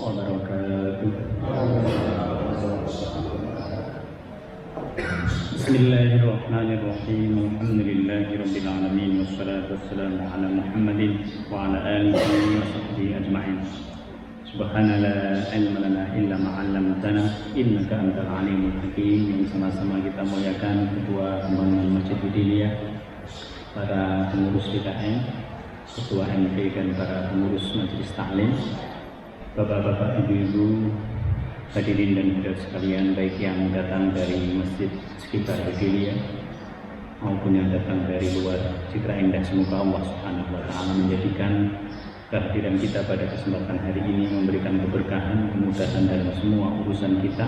wabarakatuh. Bismillahirrahmanirrahim. Alhamdulillahirabbil alamin wassalatu wassalamu ala Muhammadin wa ala alihi wa sahbihi ajma'in. Subhana la ilma lana illa ma 'allamtana innaka antal alimul hakim. Yang sama-sama kita muliakan Ketua Pembangunan Masjid Hidayah, para pengurus PKM, Ketua MP dan para pengurus Majelis Taklim, Bapak-bapak, Ibu-ibu, hadirin dan hadirat sekalian, baik yang datang dari masjid sekitar Hidayah maupun yang datang dari luar Citra Indah. Semoga Allah Subhanahu wa taala menjadikan kehadiran kita pada kesempatan hari ini memberikan keberkahan, kemudahan dalam semua urusan kita.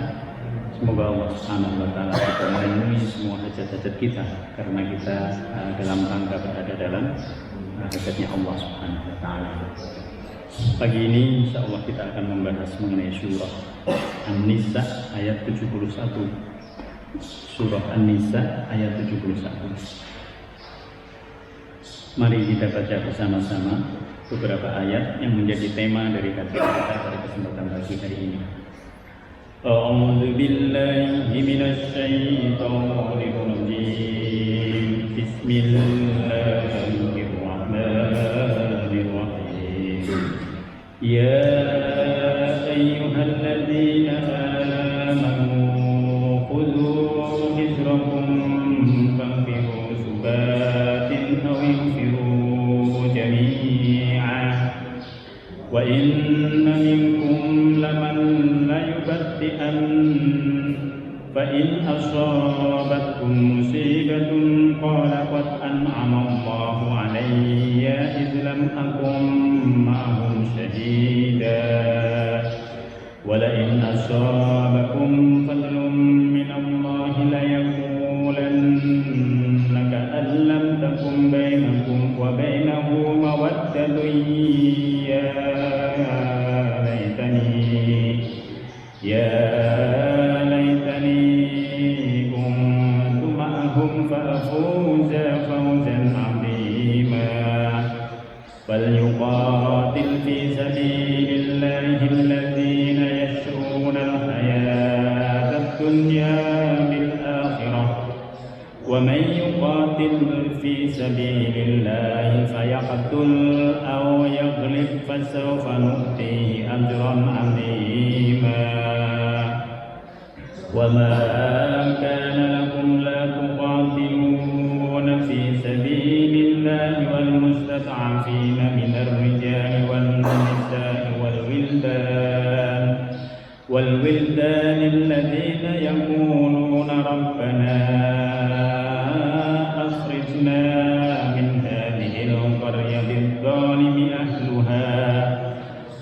Semoga Allah Subhanahu wa taala bisa memenuhi semua hajat-hajat kita, karena kita dalam rangka berada dalam hajatnya Allah Subhanahu wa taala. Pagi ini insya Allah kita akan membahas mengenai surah An-Nisa ayat 71. Surah An-Nisa ayat 71. Mari kita baca bersama-sama beberapa ayat yang menjadi tema dari kajian kita pada kesempatan pagi hari ini. A'udzu billahi minasy syaithanir rajim. Bismillahirrahmanirrahim. Ya ayyuhalladzina amanu khudhu hizrakum fanfiru subatin aw infiru jami'an wa inna minkum laman la yubaddi'an fa in asabatkum musibatun qala qad an'ama Allahu 'alayya idh lam akum ma'hum shahida wa la in asabakum fadlun min Allahi la yaqulanna ka'an lam takum bainakum wa bainahu mawaddatun ya laitani kuntu ma'ahum fa'afuza fawzan 'azima. فليقاتل في سبيل الله الذين يشرون الحياة الدنيا بالآخرة ومن يقاتل في سبيل الله فيقتل أو يغلب فسوف نؤتيه أجرا عظيما. وما كان لكم لا تقاتلون في سبيل الله والمستضعفين من الرجال والنساء والولدان الذين يقولون ربنا أخرجنا من هذه القرية الظالم أهلها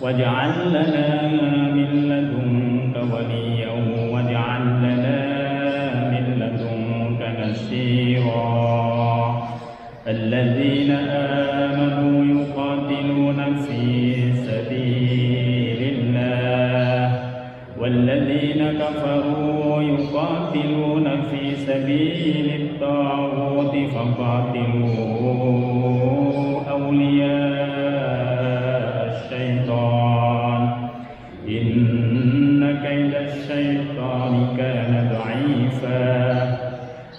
واجعل لنا من لدنك وليا واجعل لنا من لدنك نصيرا. الذين آمنوا يقاتلون في سبيل الله والذين كفروا يقاتلون في سبيل الطاغوت فقاتلوا أولياء الشيطان إن كيد الشيطان كان ضعيفا.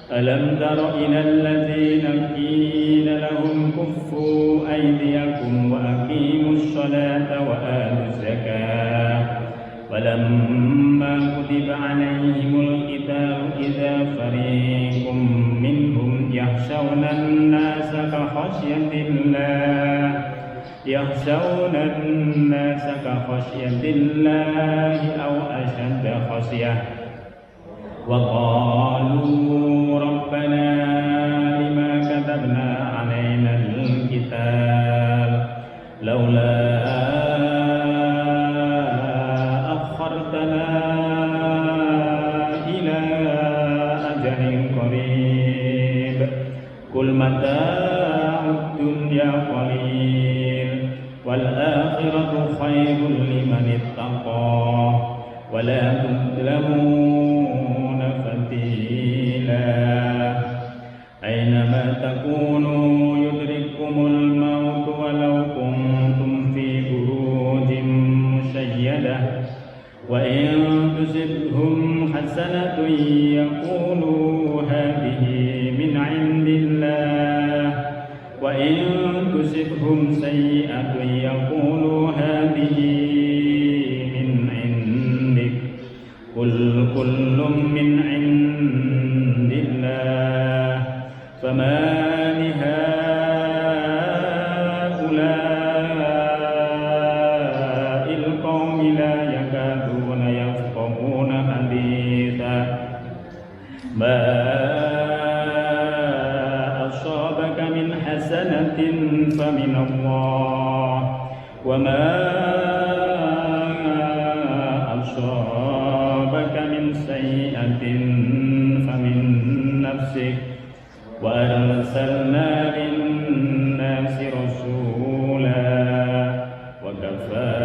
ألم تر إلى الذين قيل لهم كفوا أيديكم وأقيموا الصلاة وآتوا الزكاة ولما كتب عليهم القتال إذا فريق منهم يخشون الناس كخشية الله أو أشد خشية وقالوا ربنا لما كتبنا علينا القتال لولا أخرتنا إلى أجل قريب قل متاع الدنيا قليل والآخرة خير لمن اتقى ولا تظلمون فتيلا. أينما تكونوا يدرككم الموت ولو كنتم في بروج مشيدة واحدة وإن تصبهم حسنة يقولوا هذه من عند الله وإن تصبهم سيئة يقولوا هذه من عندك قل كل من عند الله فما لهؤلاء القوم لا يكادون يفقهون حديثا ما أصابك من حسنة فمن الله وما أصابك من سيئة فمن نفسك وأرسلنا للناس رسولا وكفى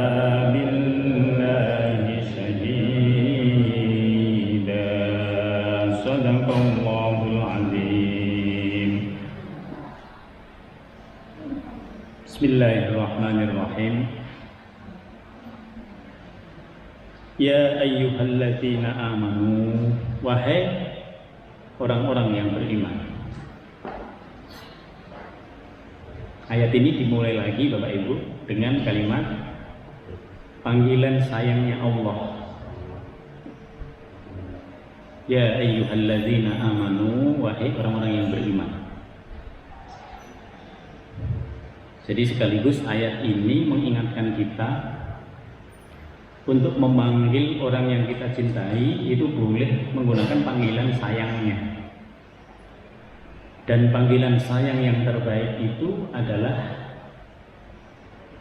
بالله شهيدا صدق الله العظيم. Bismillahirrahmanirrahim. Ya ayyuhalladzina amanu, wahai orang-orang yang beriman. Ayat ini dimulai lagi Bapak Ibu dengan kalimat panggilan sayangnya Allah. Ya ayyuhalladzina amanu, wahai orang-orang yang beriman. Jadi sekaligus ayat ini mengingatkan kita untuk memanggil orang yang kita cintai itu boleh menggunakan panggilan sayangnya. Dan panggilan sayang yang terbaik itu adalah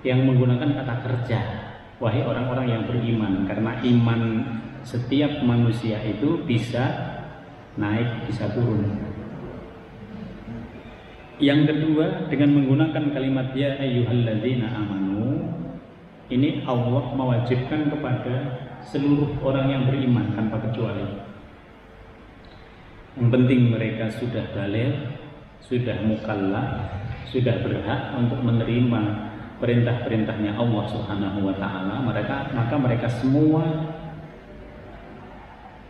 yang menggunakan kata kerja. Wahai orang-orang yang beriman, karena iman setiap manusia itu bisa naik, bisa turun. Yang kedua, dengan menggunakan kalimat ya ayyuhalladzina amanu, ini Allah mewajibkan kepada seluruh orang yang beriman tanpa kecuali. Yang penting mereka sudah baligh, sudah mukallaf, sudah berhak untuk menerima perintah-perintahnya Allah Subhanahu wa taala, maka mereka semua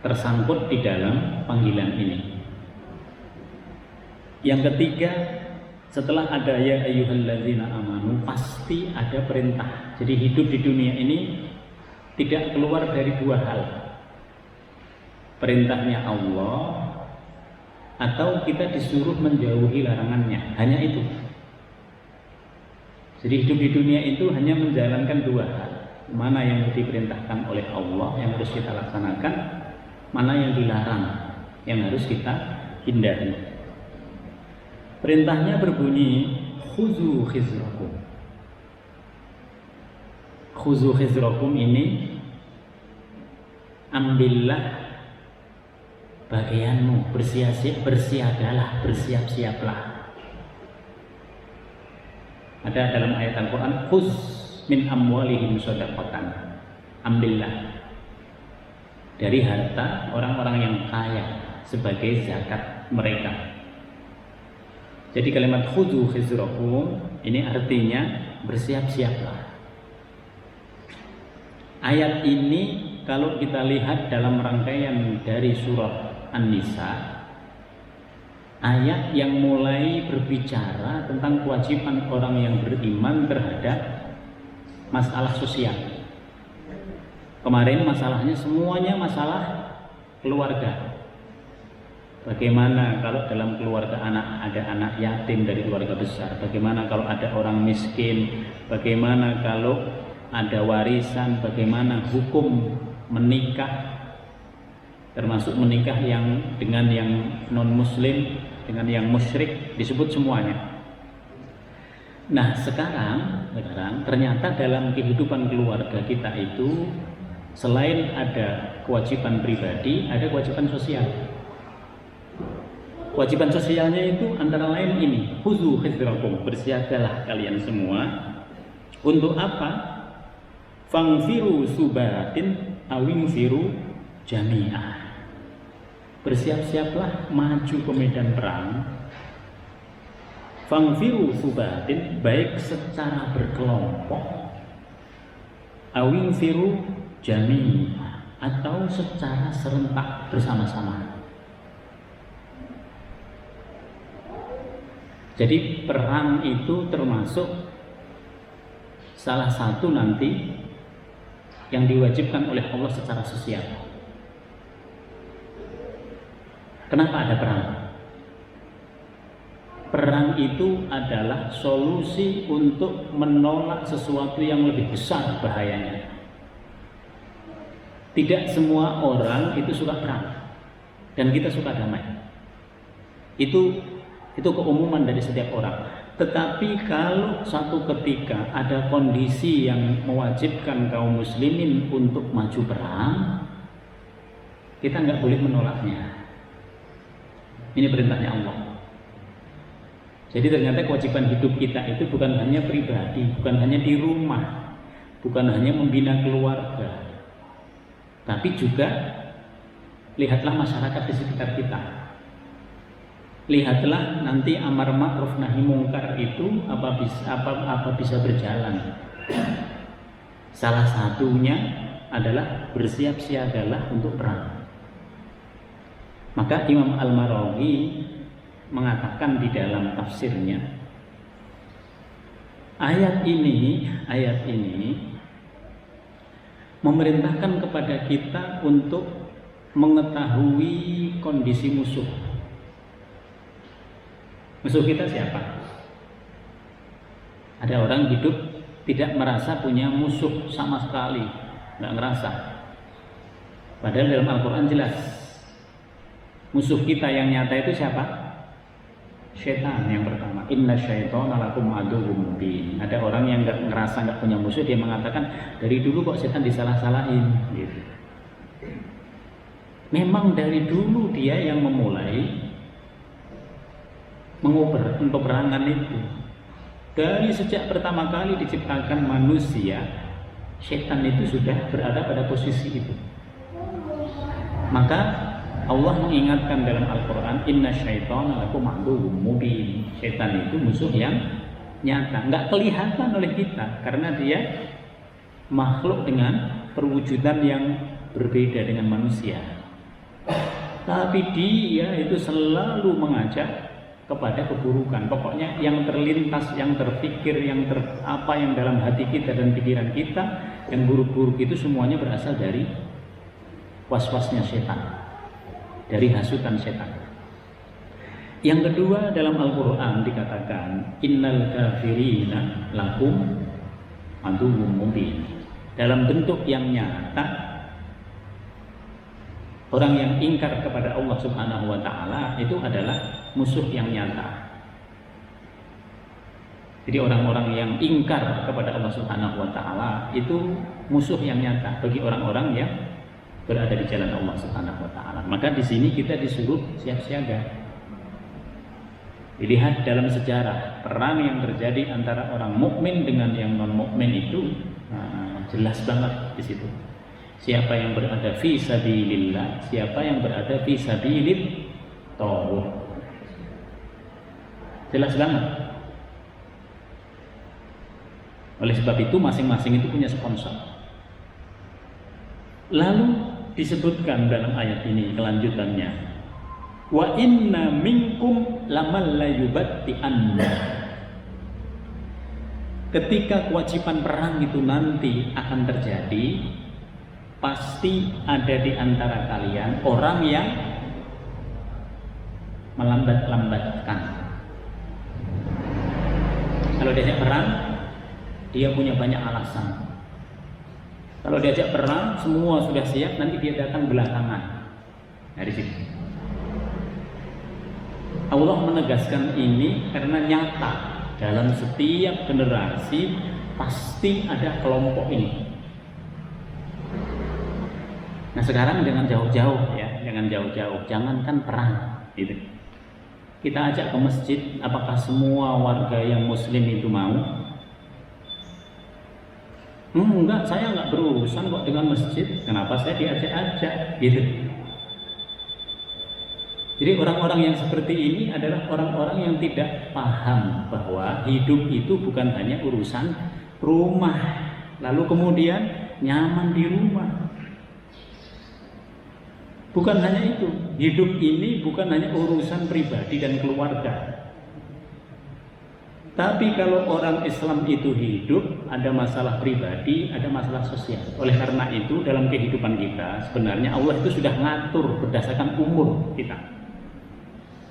tersangkut di dalam panggilan ini. Yang ketiga, setelah ada ya ayyuhalladzina amanu, pasti ada perintah. Jadi hidup di dunia ini tidak keluar dari dua hal. Perintahnya Allah atau kita disuruh menjauhi larangannya, hanya itu. Jadi hidup di dunia itu hanya menjalankan dua hal. Mana yang diperintahkan oleh Allah yang harus kita laksanakan, mana yang dilarang yang harus kita hindari. Perintahnya berbunyi khuzu khizrakum. Khuzu khizrakum ini ambillah bagianmu, bersiagalah, bersiap-siaplah. Ada dalam ayat Al-Quran, khuz min amwalihim shadaqatan, ambillah dari harta orang-orang yang kaya sebagai zakat mereka. Jadi kalimat khuzu khizrakum ini artinya bersiap-siaplah. Ayat ini kalau kita lihat dalam rangkaian dari surat An-Nisa, ayat yang mulai berbicara tentang kewajiban orang yang beriman terhadap masalah sosial. Kemarin masalahnya semuanya masalah keluarga. Bagaimana kalau dalam keluarga ada anak yatim dari keluarga besar? Bagaimana kalau ada orang miskin? Bagaimana kalau ada warisan? Bagaimana hukum menikah? Termasuk menikah yang dengan yang non muslim, dengan yang musyrik, disebut semuanya. Nah sekarang ternyata dalam kehidupan keluarga kita itu selain ada kewajiban pribadi, ada kewajiban sosial. Kewajiban sosialnya itu antara lain ini, khuzu khizrakum, bersiagalah kalian semua. Untuk apa? Fangfiru subatin awingfiru jami'ah. Bersiap-siaplah maju ke medan perang. Fangfiru subatin, baik secara berkelompok awing firu jami, atau secara serentak bersama-sama. Jadi perang itu termasuk salah satu nanti yang diwajibkan oleh Allah secara sosial. Kenapa ada perang? Perang itu adalah solusi untuk menolak sesuatu yang lebih besar bahayanya. Tidak semua orang itu suka perang, dan kita suka damai. Itu keumuman dari setiap orang. Tetapi kalau satu ketika ada kondisi yang mewajibkan kaum muslimin untuk maju perang, kita nggak boleh menolaknya. Ini perintahnya Allah. Jadi ternyata kewajiban hidup kita itu bukan hanya pribadi, bukan hanya di rumah, bukan hanya membina keluarga, tapi juga lihatlah masyarakat di sekitar kita. Lihatlah nanti amar ma'ruf nahi mungkar itu apa bisa berjalan. Salah satunya adalah bersiap siagalah untuk perang. Maka Imam Al-Marawi mengatakan di dalam tafsirnya, ayat ini memerintahkan kepada kita untuk mengetahui kondisi musuh. Musuh kita siapa? Ada orang hidup tidak merasa punya musuh sama sekali, nggak ngerasa. Padahal dalam Al-Quran jelas, musuh kita yang nyata itu siapa? Syaitan yang pertama. Inna syaitana lakum aduwwum mubin. Ada orang yang ngerasa nggak punya musuh, dia mengatakan dari dulu kok setan disalah-salahin gitu. Memang dari dulu dia yang memulai mengoper peperangan itu. Dari sejak pertama kali diciptakan manusia, setan itu sudah berada pada posisi itu. Maka Allah mengingatkan dalam Al-Quran, Inna syaitana lakum aduwwum mubin. Syaitan itu musuh yang nyata, nggak kelihatan oleh kita karena dia makhluk dengan perwujudan yang berbeda dengan manusia. Tapi dia itu selalu mengajak kepada keburukan. Pokoknya yang terlintas, yang terpikir, apa yang dalam hati kita dan pikiran kita, yang buruk-buruk itu semuanya berasal dari was-wasnya setan, dari hasutan setan. Yang kedua, dalam Al-Quran dikatakan innal kafirina lakum aduwwum mubin. Dalam bentuk yang nyata, orang yang ingkar kepada Allah Subhanahu wa Ta'ala itu adalah musuh yang nyata. Jadi orang-orang yang ingkar kepada Allah Subhanahu wa Ta'ala itu musuh yang nyata bagi orang-orang yang berada di jalan Allah Subhanahu wa Ta'ala. Maka di sini kita disuruh siap siaga. Dilihat dalam sejarah perang yang terjadi antara orang mukmin dengan yang non mukmin itu, jelas banget di situ. Siapa yang berada fi sabilillah, siapa yang berada fi sabilit taghut. Jelas banget. Oleh sebab itu masing-masing itu punya sponsor. Lalu disebutkan dalam ayat ini kelanjutannya, wa inna minkum laman la yubatti'anna. Ketika kewajiban perang itu nanti akan terjadi, pasti ada di antara kalian orang yang melambat-lambatkan. Kalau diajak perang, dia punya banyak alasan. Kalau diajak perang, semua sudah siap, nanti dia datang belakangan. Dari situ Allah menegaskan ini karena nyata dalam setiap generasi pasti ada kelompok ini. Nah sekarang jangan jauh-jauh ya, jangankan perang gitu. Kita ajak ke masjid, apakah semua warga yang muslim itu mau? Enggak, saya enggak berurusan kok dengan masjid. Kenapa saya diajak-ajak gitu? Jadi orang-orang yang seperti ini adalah orang-orang yang tidak paham bahwa hidup itu bukan hanya urusan rumah. Lalu kemudian nyaman di rumah. Bukan hanya itu, hidup ini bukan hanya urusan pribadi dan keluarga. Tapi kalau orang Islam itu hidup, ada masalah pribadi, ada masalah sosial. Oleh karena itu dalam kehidupan kita sebenarnya Allah itu sudah ngatur berdasarkan umur kita.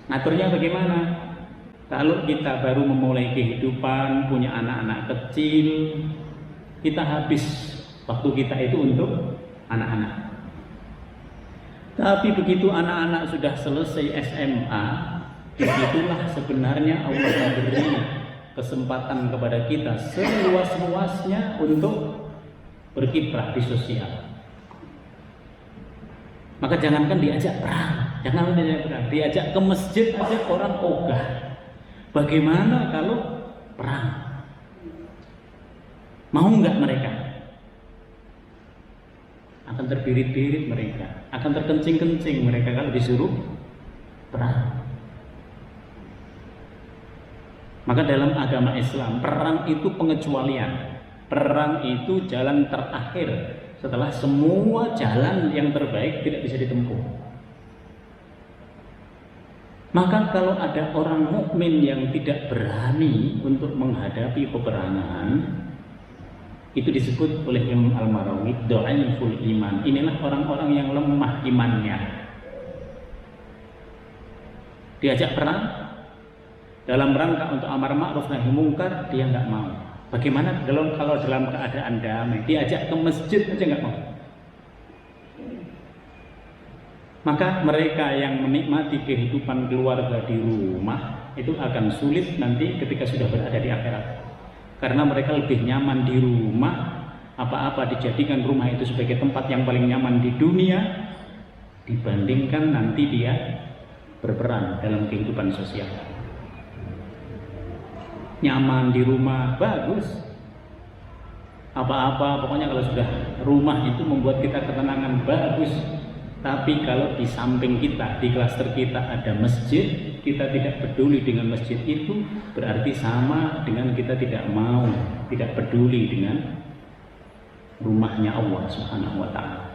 Ngaturnya bagaimana? Kalau kita baru memulai kehidupan, punya anak-anak kecil, kita habis waktu kita itu untuk anak-anak. Tapi begitu anak-anak sudah selesai SMA, disitulah sebenarnya Allah memberi kesempatan kepada kita seluas-luasnya untuk berkiprah di sosial. Maka jangankan diajak perang, diajak ke masjid aja orang ogah. Bagaimana kalau perang? Mau nggak mereka? Akan terbirit-birit mereka, akan terkencing-kencing mereka kalau disuruh perang. Maka dalam agama Islam, perang itu pengecualian. Perang itu jalan terakhir setelah semua jalan yang terbaik tidak bisa ditempuh. Maka kalau ada orang mukmin yang tidak berani untuk menghadapi peperangan, itu disebut oleh Imam Al-Marawi dhaiful iman. Inilah orang-orang yang lemah imannya. Diajak perang dalam rangka untuk amar ma'ruf nahi mungkar, dia nggak mau. Bagaimana kalau dalam keadaan damai, diajak ke masjid aja nggak mau. Maka mereka yang menikmati kehidupan keluarga di rumah itu akan sulit nanti ketika sudah berada di akhirat. Karena mereka lebih nyaman di rumah, apa-apa dijadikan rumah itu sebagai tempat yang paling nyaman di dunia dibandingkan nanti dia berperan dalam kehidupan sosial. Nyaman di rumah bagus, apa-apa pokoknya kalau sudah rumah itu membuat kita ketenangan bagus. Tapi kalau di samping kita, di klaster kita ada masjid, kita tidak peduli dengan masjid itu, berarti sama dengan kita tidak mau, tidak peduli dengan rumahnya Allah Subhanahu wa Ta'ala.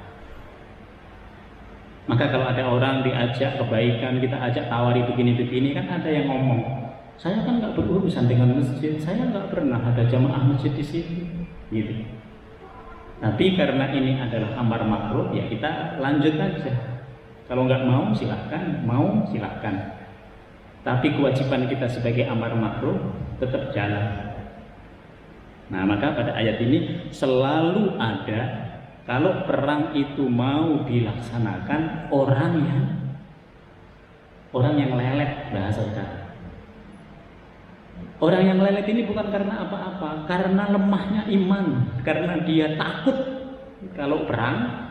Maka kalau ada orang diajak kebaikan, kita ajak tawari begini-begini, kan ada yang ngomong, saya kan nggak berurusan dengan masjid, saya nggak pernah ada jamaah masjid di sini, gitu. Tapi karena ini adalah amar ma'ruf, ya kita lanjut aja. Kalau nggak mau silahkan, mau silahkan. Tapi kewajiban kita sebagai amar ma'ruf tetap jalan. Nah, maka pada ayat ini selalu ada, kalau perang itu mau dilaksanakan, orang yang lelet, bahasa sekarang. Orang yang lelet ini bukan karena apa-apa, karena lemahnya iman, karena dia takut kalau perang,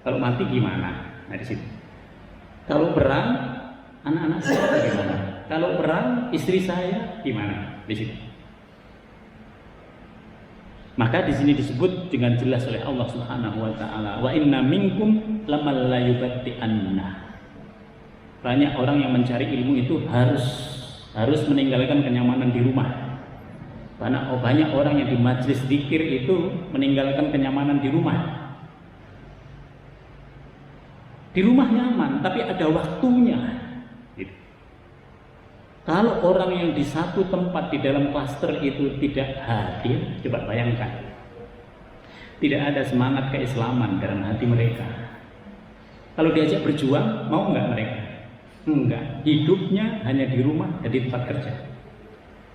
kalau mati gimana? Nah di situ. Kalau perang, anak-anak saya bagaimana? Kalau perang, istri saya gimana? Di situ. Maka di sini disebut dengan jelas oleh Allah Subhanahu wa Ta'ala, wa inna minkum lamal la yubati'anna. Banyak orang yang mencari ilmu itu harus meninggalkan kenyamanan di rumah. Banyak orang yang di majelis zikir itu meninggalkan kenyamanan di rumah. Di rumah nyaman, tapi ada waktunya. Gitu. Kalau orang yang di satu tempat di dalam klaster itu tidak hadir, coba bayangkan. Tidak ada semangat keislaman dalam hati mereka. Kalau diajak berjuang, mau nggak mereka? Enggak, hidupnya hanya di rumah dan di tempat kerja.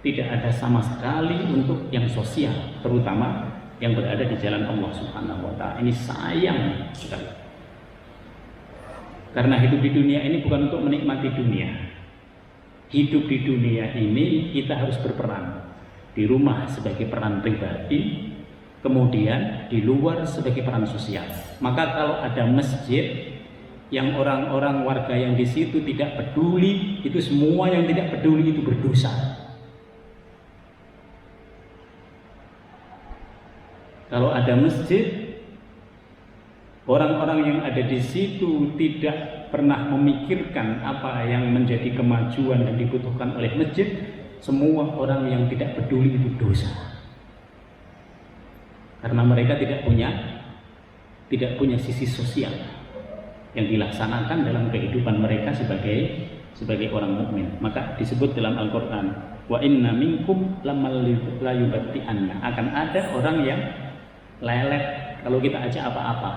Tidak ada sama sekali untuk yang sosial, terutama yang berada di jalan Allah Subhanahu wa Ta'ala. Ini sayang sekali. Karena hidup di dunia ini bukan untuk menikmati dunia. Hidup di dunia ini kita harus berperan. Di rumah sebagai peran pribadi, kemudian di luar sebagai peran sosial. Maka kalau ada masjid yang orang-orang warga yang di situ tidak peduli, itu semua yang tidak peduli itu berdosa. Kalau ada masjid, orang-orang yang ada di situ tidak pernah memikirkan apa yang menjadi kemajuan dan dibutuhkan oleh masjid, semua orang yang tidak peduli itu dosa. karena mereka tidak punya sisi sosial yang dilaksanakan dalam kehidupan mereka sebagai orang mukmin. Maka disebut dalam Al-Qur'an, wa inna minkum layubati'anna, akan ada orang yang lelet kalau kita ajak apa-apa.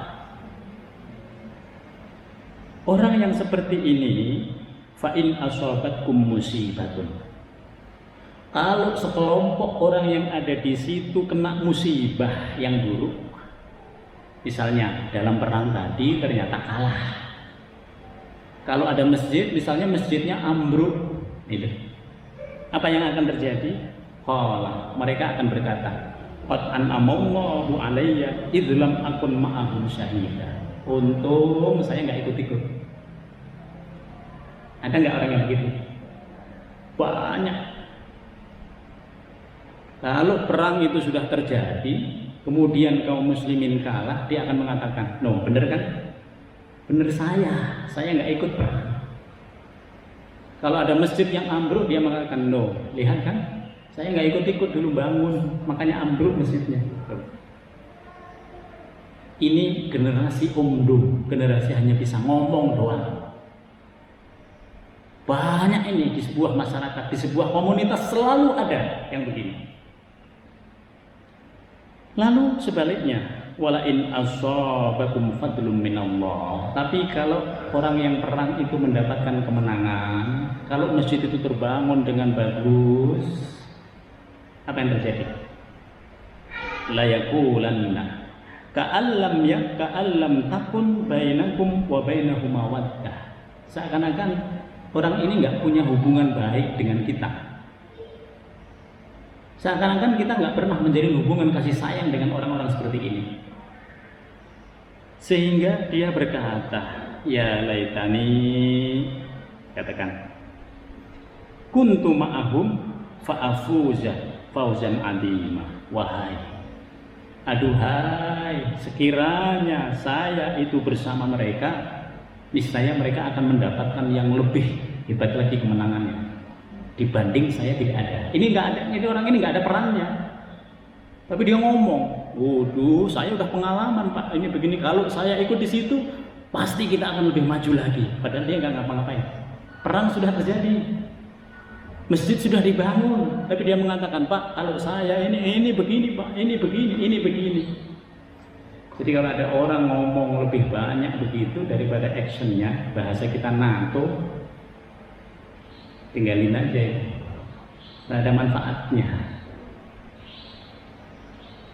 Orang yang seperti ini, fa in asabatkum musibatun, kalau sekelompok orang yang ada di situ kena musibah yang buruk, misalnya dalam perang tadi ternyata kalah. Kalau ada masjid, misalnya masjidnya ambruk, gitu. Apa yang akan terjadi? Qala, mereka akan berkata, qad an'amallahu alayya idz lam akun ma'ahum syahida. Untung saya nggak ikut-ikut. Ada nggak orang yang begitu? Banyak. Kalau perang itu sudah terjadi, kemudian kaum muslimin kalah, dia akan mengatakan, no, bener kan? Bener saya nggak ikut perang. Kalau ada masjid yang ambruk, dia mengatakan, no, lihat kan, saya nggak ikut-ikut dulu bangun, makanya ambruk masjidnya. Ini generasi umdu, generasi hanya bisa ngomong doang. Banyak ini di sebuah masyarakat, di sebuah komunitas selalu ada yang begini. Lalu sebaliknya, wala in asabakum fadlum minallah. Tapi kalau orang yang perang itu mendapatkan kemenangan, kalau masjid itu terbangun dengan bagus, apa yang terjadi? La yaqulanna ka'allam takun bainakum wa bainahum mawaddah. Seakan-akan orang ini nggak punya hubungan baik dengan kita. Seakan-akan kita nggak pernah menjalin hubungan kasih sayang dengan orang-orang seperti ini. Sehingga dia berkata, ya laitani, katakan, kuntu ma'ahum fa'afuza fauzan adima. Wahai, aduhai, sekiranya saya itu bersama mereka, niscaya mereka akan mendapatkan yang lebih hebat lagi kemenangannya dibanding saya tidak ada. Ini nggak ada, ini orang ini nggak ada perannya, tapi dia ngomong, waduh, saya udah pengalaman Pak, ini begini, kalau saya ikut di situ pasti kita akan lebih maju lagi. Padahal dia nggak ngapa-ngapain. Perang sudah terjadi, masjid sudah dibangun, tapi dia mengatakan, Pak, kalau saya ini begini Pak, ini begini. Jadi kalau ada orang ngomong lebih banyak begitu daripada actionnya, bahasa kita NATO, tinggalin aja, nggak ada manfaatnya.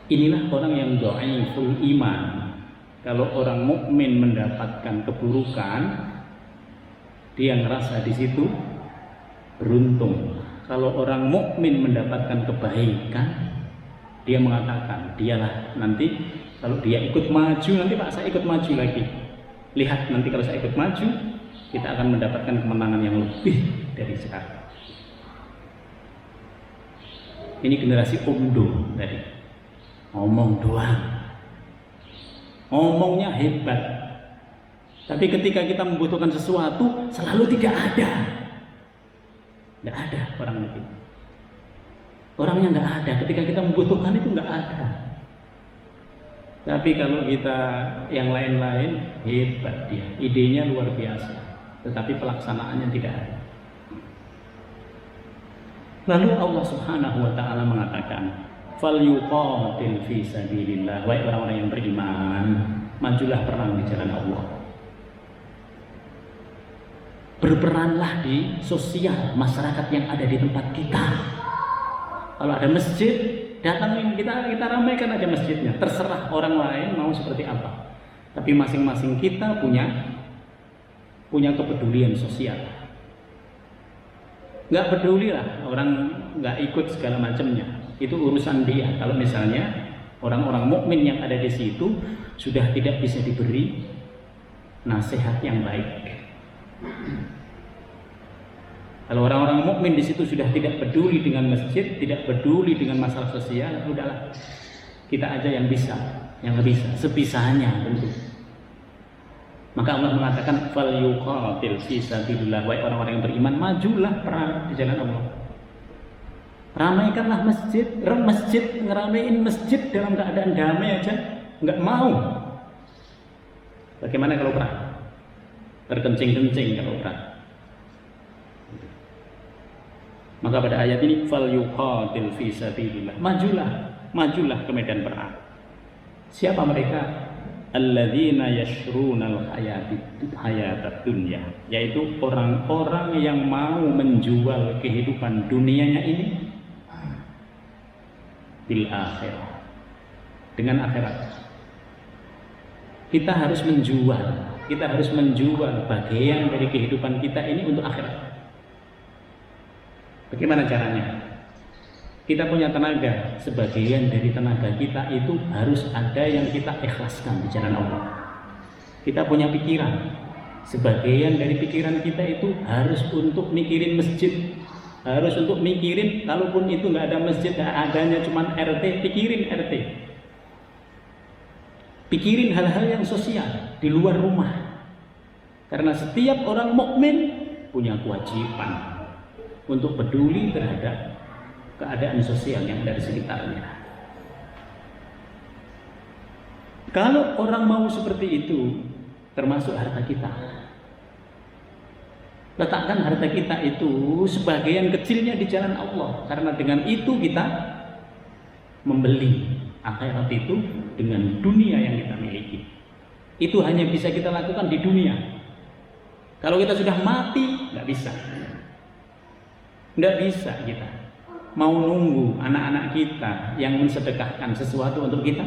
Inilah orang yang dhaiful iman. Kalau orang mukmin mendapatkan keburukan, dia ngerasa di situ beruntung. Kalau orang mukmin mendapatkan kebaikan, dia mengatakan, dialah nanti kalau dia ikut maju, nanti Pak saya ikut maju lagi. Lihat nanti kalau saya ikut maju, kita akan mendapatkan kemenangan yang lebih dari sekarang. Ini generasi umdo tadi, ngomong doang, ngomongnya hebat, tapi ketika kita membutuhkan sesuatu selalu tidak ada orang itu. Orangnya nggak ada, ketika kita membutuhkan itu nggak ada. Tapi kalau kita yang lain-lain, hebat dia, idenya luar biasa, tetapi pelaksanaannya tidak ada. Lalu Allah Subhanahu wa ta'ala mengatakan, falyuqatil fi sabilillah, wahai orang-orang yang beriman, majulah perang di jalan Allah. Berperanlah di sosial masyarakat yang ada di tempat kita. Kalau ada masjid, datangin, kita ramaikan aja masjidnya. Terserah orang lain mau seperti apa, tapi masing-masing kita punya kepedulian sosial. Nggak peduli lah orang nggak ikut segala macamnya, itu urusan dia. Kalau misalnya orang-orang mukmin yang ada di situ sudah tidak bisa diberi nasihat yang baik. Kalau orang-orang mukmin di situ sudah tidak peduli dengan masjid, tidak peduli dengan masalah sosial, udahlah, kita aja yang bisa, sebisanya tentu. Maka Allah mengatakan, falyuqatil fi sabilillah, wahai orang-orang yang beriman, majulah perang di jalan Allah. Ramaikanlah masjid, ngeramein masjid dalam keadaan damai aja nggak mau. Bagaimana kalau perang? Terkencing-kencing kalau perang. Maka pada ayat ini fal yuqatil fi sabilillah. Majulah ke medan perang. Siapa mereka? Alladzina yashrunal hayatad dunya, yaitu orang-orang yang mau menjual kehidupan dunianya ini bil akhirah, dengan akhirat. Kita harus menjual bagian dari kehidupan kita ini untuk akhirat. Bagaimana caranya? Kita punya tenaga, sebagian dari tenaga kita itu harus ada yang kita ikhlaskan di jalan Allah. Kita punya pikiran, sebagian dari pikiran kita itu harus untuk mikirin masjid, harus untuk mikirin, kalaupun itu nggak ada masjid, adanya cuma RT, pikirin RT. Pikirin hal-hal yang sosial di luar rumah. Karena setiap orang mukmin punya kewajiban untuk peduli terhadap keadaan sosial yang ada di sekitarnya. Kalau orang mau seperti itu, termasuk harta kita. Letakkan harta kita itu sebagian kecilnya di jalan Allah, karena dengan itu kita membeli akhirat itu dengan dunia yang kita miliki. Itu hanya bisa kita lakukan di dunia. Kalau kita sudah mati, nggak bisa kita mau nunggu anak-anak kita yang mensedekahkan sesuatu untuk kita.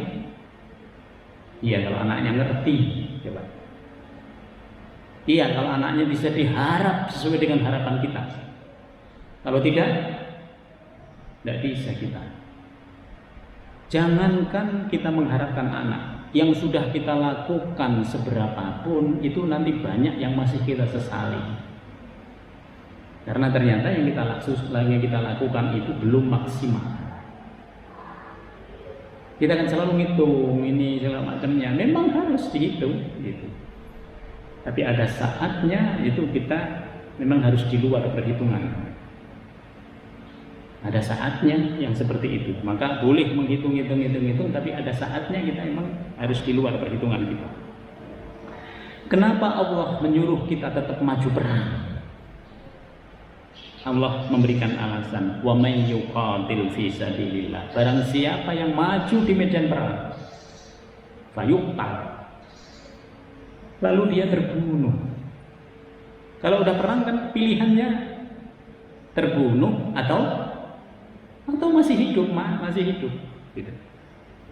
Iya, kalau anaknya ngerti, coba. Iya, kalau anaknya bisa diharap sesuai dengan harapan kita. Kalau tidak bisa kita. Jangankan kita mengharapkan anak, yang sudah kita lakukan seberapapun itu nanti banyak yang masih kita sesali. Karena ternyata yang kita lakukan itu belum maksimal. Kita kan selalu ngitung ini segala macamnya, memang harus dihitung gitu. Tapi ada saatnya itu kita memang harus di luar perhitungan. Ada saatnya yang seperti itu. Maka boleh menghitung, tapi ada saatnya kita memang harus di luar perhitungan kita. Kenapa Allah menyuruh kita tetap maju perang? Allah memberikan alasan, wa may yuqatil fi sabilillah, barang siapa yang maju di medan perang, fayuqtal, lalu dia terbunuh. Kalau udah perang kan pilihannya terbunuh atau masih hidup, masih hidup gitu.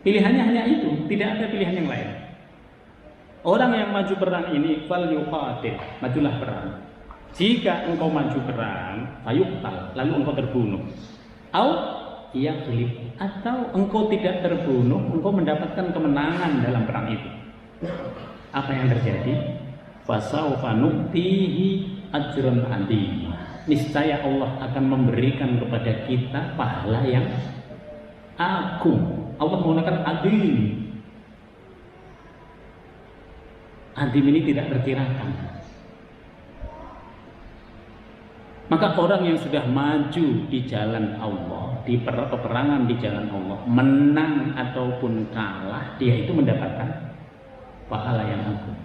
Pilihannya hanya itu, tidak ada pilihan yang lain. Orang yang maju perang ini fal yuqatil, majulah perang. Jika engkau maju perang, fayuqtal, lalu engkau terbunuh. Atau engkau tidak terbunuh, engkau mendapatkan kemenangan dalam perang itu. Apa yang terjadi? Fasaufa nu'tihi ajran 'azim. Niscaya Allah akan memberikan kepada kita pahala yang agung. Allah menggunakan azim. Azim ini tidak terkirakan. Maka orang yang sudah maju di jalan Allah, di peperangan di jalan Allah, menang ataupun kalah, dia itu mendapatkan pahala yang agung.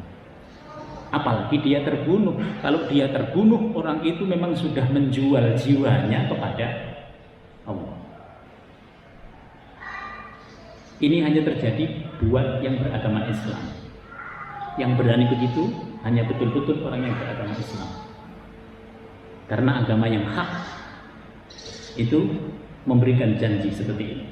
Apalagi dia terbunuh. Kalau dia terbunuh, orang itu memang sudah menjual jiwanya kepada Allah. Ini hanya terjadi buat yang beragama Islam. Yang berani begitu hanya betul-betul orang yang beragama Islam. Karena agama yang hak itu memberikan janji seperti ini.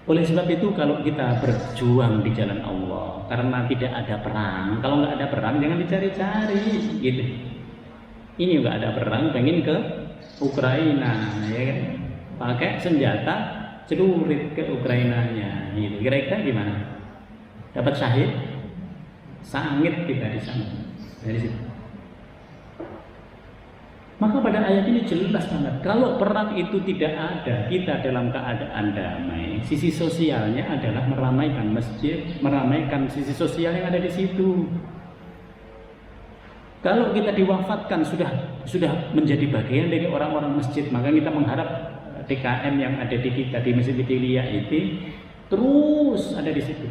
Oleh sebab itu kalau kita berjuang di jalan Allah, karena tidak ada perang, kalau nggak ada perang jangan dicari-cari gitu. Ini nggak ada perang, pengen ke Ukraina, ya kan? Pakai senjata celurit ke Ukrainanya, gitu. Kira-kira gimana? Dapat syahid? Sangit kita di sana, dari situ. Maka pada ayat ini jelas banget, kalau perang itu tidak ada, kita dalam keadaan damai, sisi sosialnya adalah meramaikan masjid, meramaikan sisi sosial yang ada di situ. Kalau kita diwafatkan sudah menjadi bagian dari orang-orang masjid, maka kita mengharap DKM yang ada di kita di Masjid Bidiliyah itu terus ada di situ.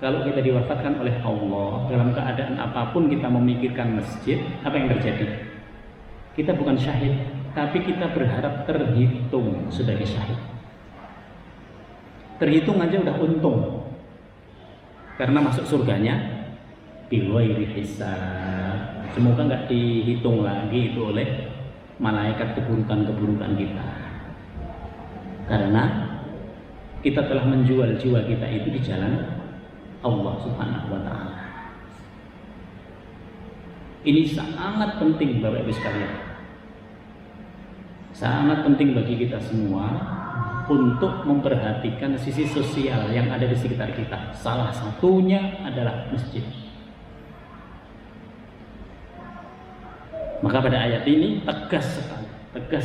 Kalau kita diwafatkan oleh Allah dalam keadaan apapun kita memikirkan masjid, apa yang terjadi? Kita bukan syahid, tapi kita berharap terhitung sebagai syahid. Terhitung aja udah untung, karena masuk surganya bighairi hisab. Semoga nggak dihitung lagi itu oleh malaikat keburukan-keburukan kita, karena kita telah menjual jiwa kita itu di jalan Allah Subhanahu wa Ta'ala. Ini sangat penting Bapak Ibu sekalian, sangat penting bagi kita semua untuk memperhatikan sisi sosial yang ada di sekitar kita. Salah satunya adalah masjid. Maka pada ayat ini tegas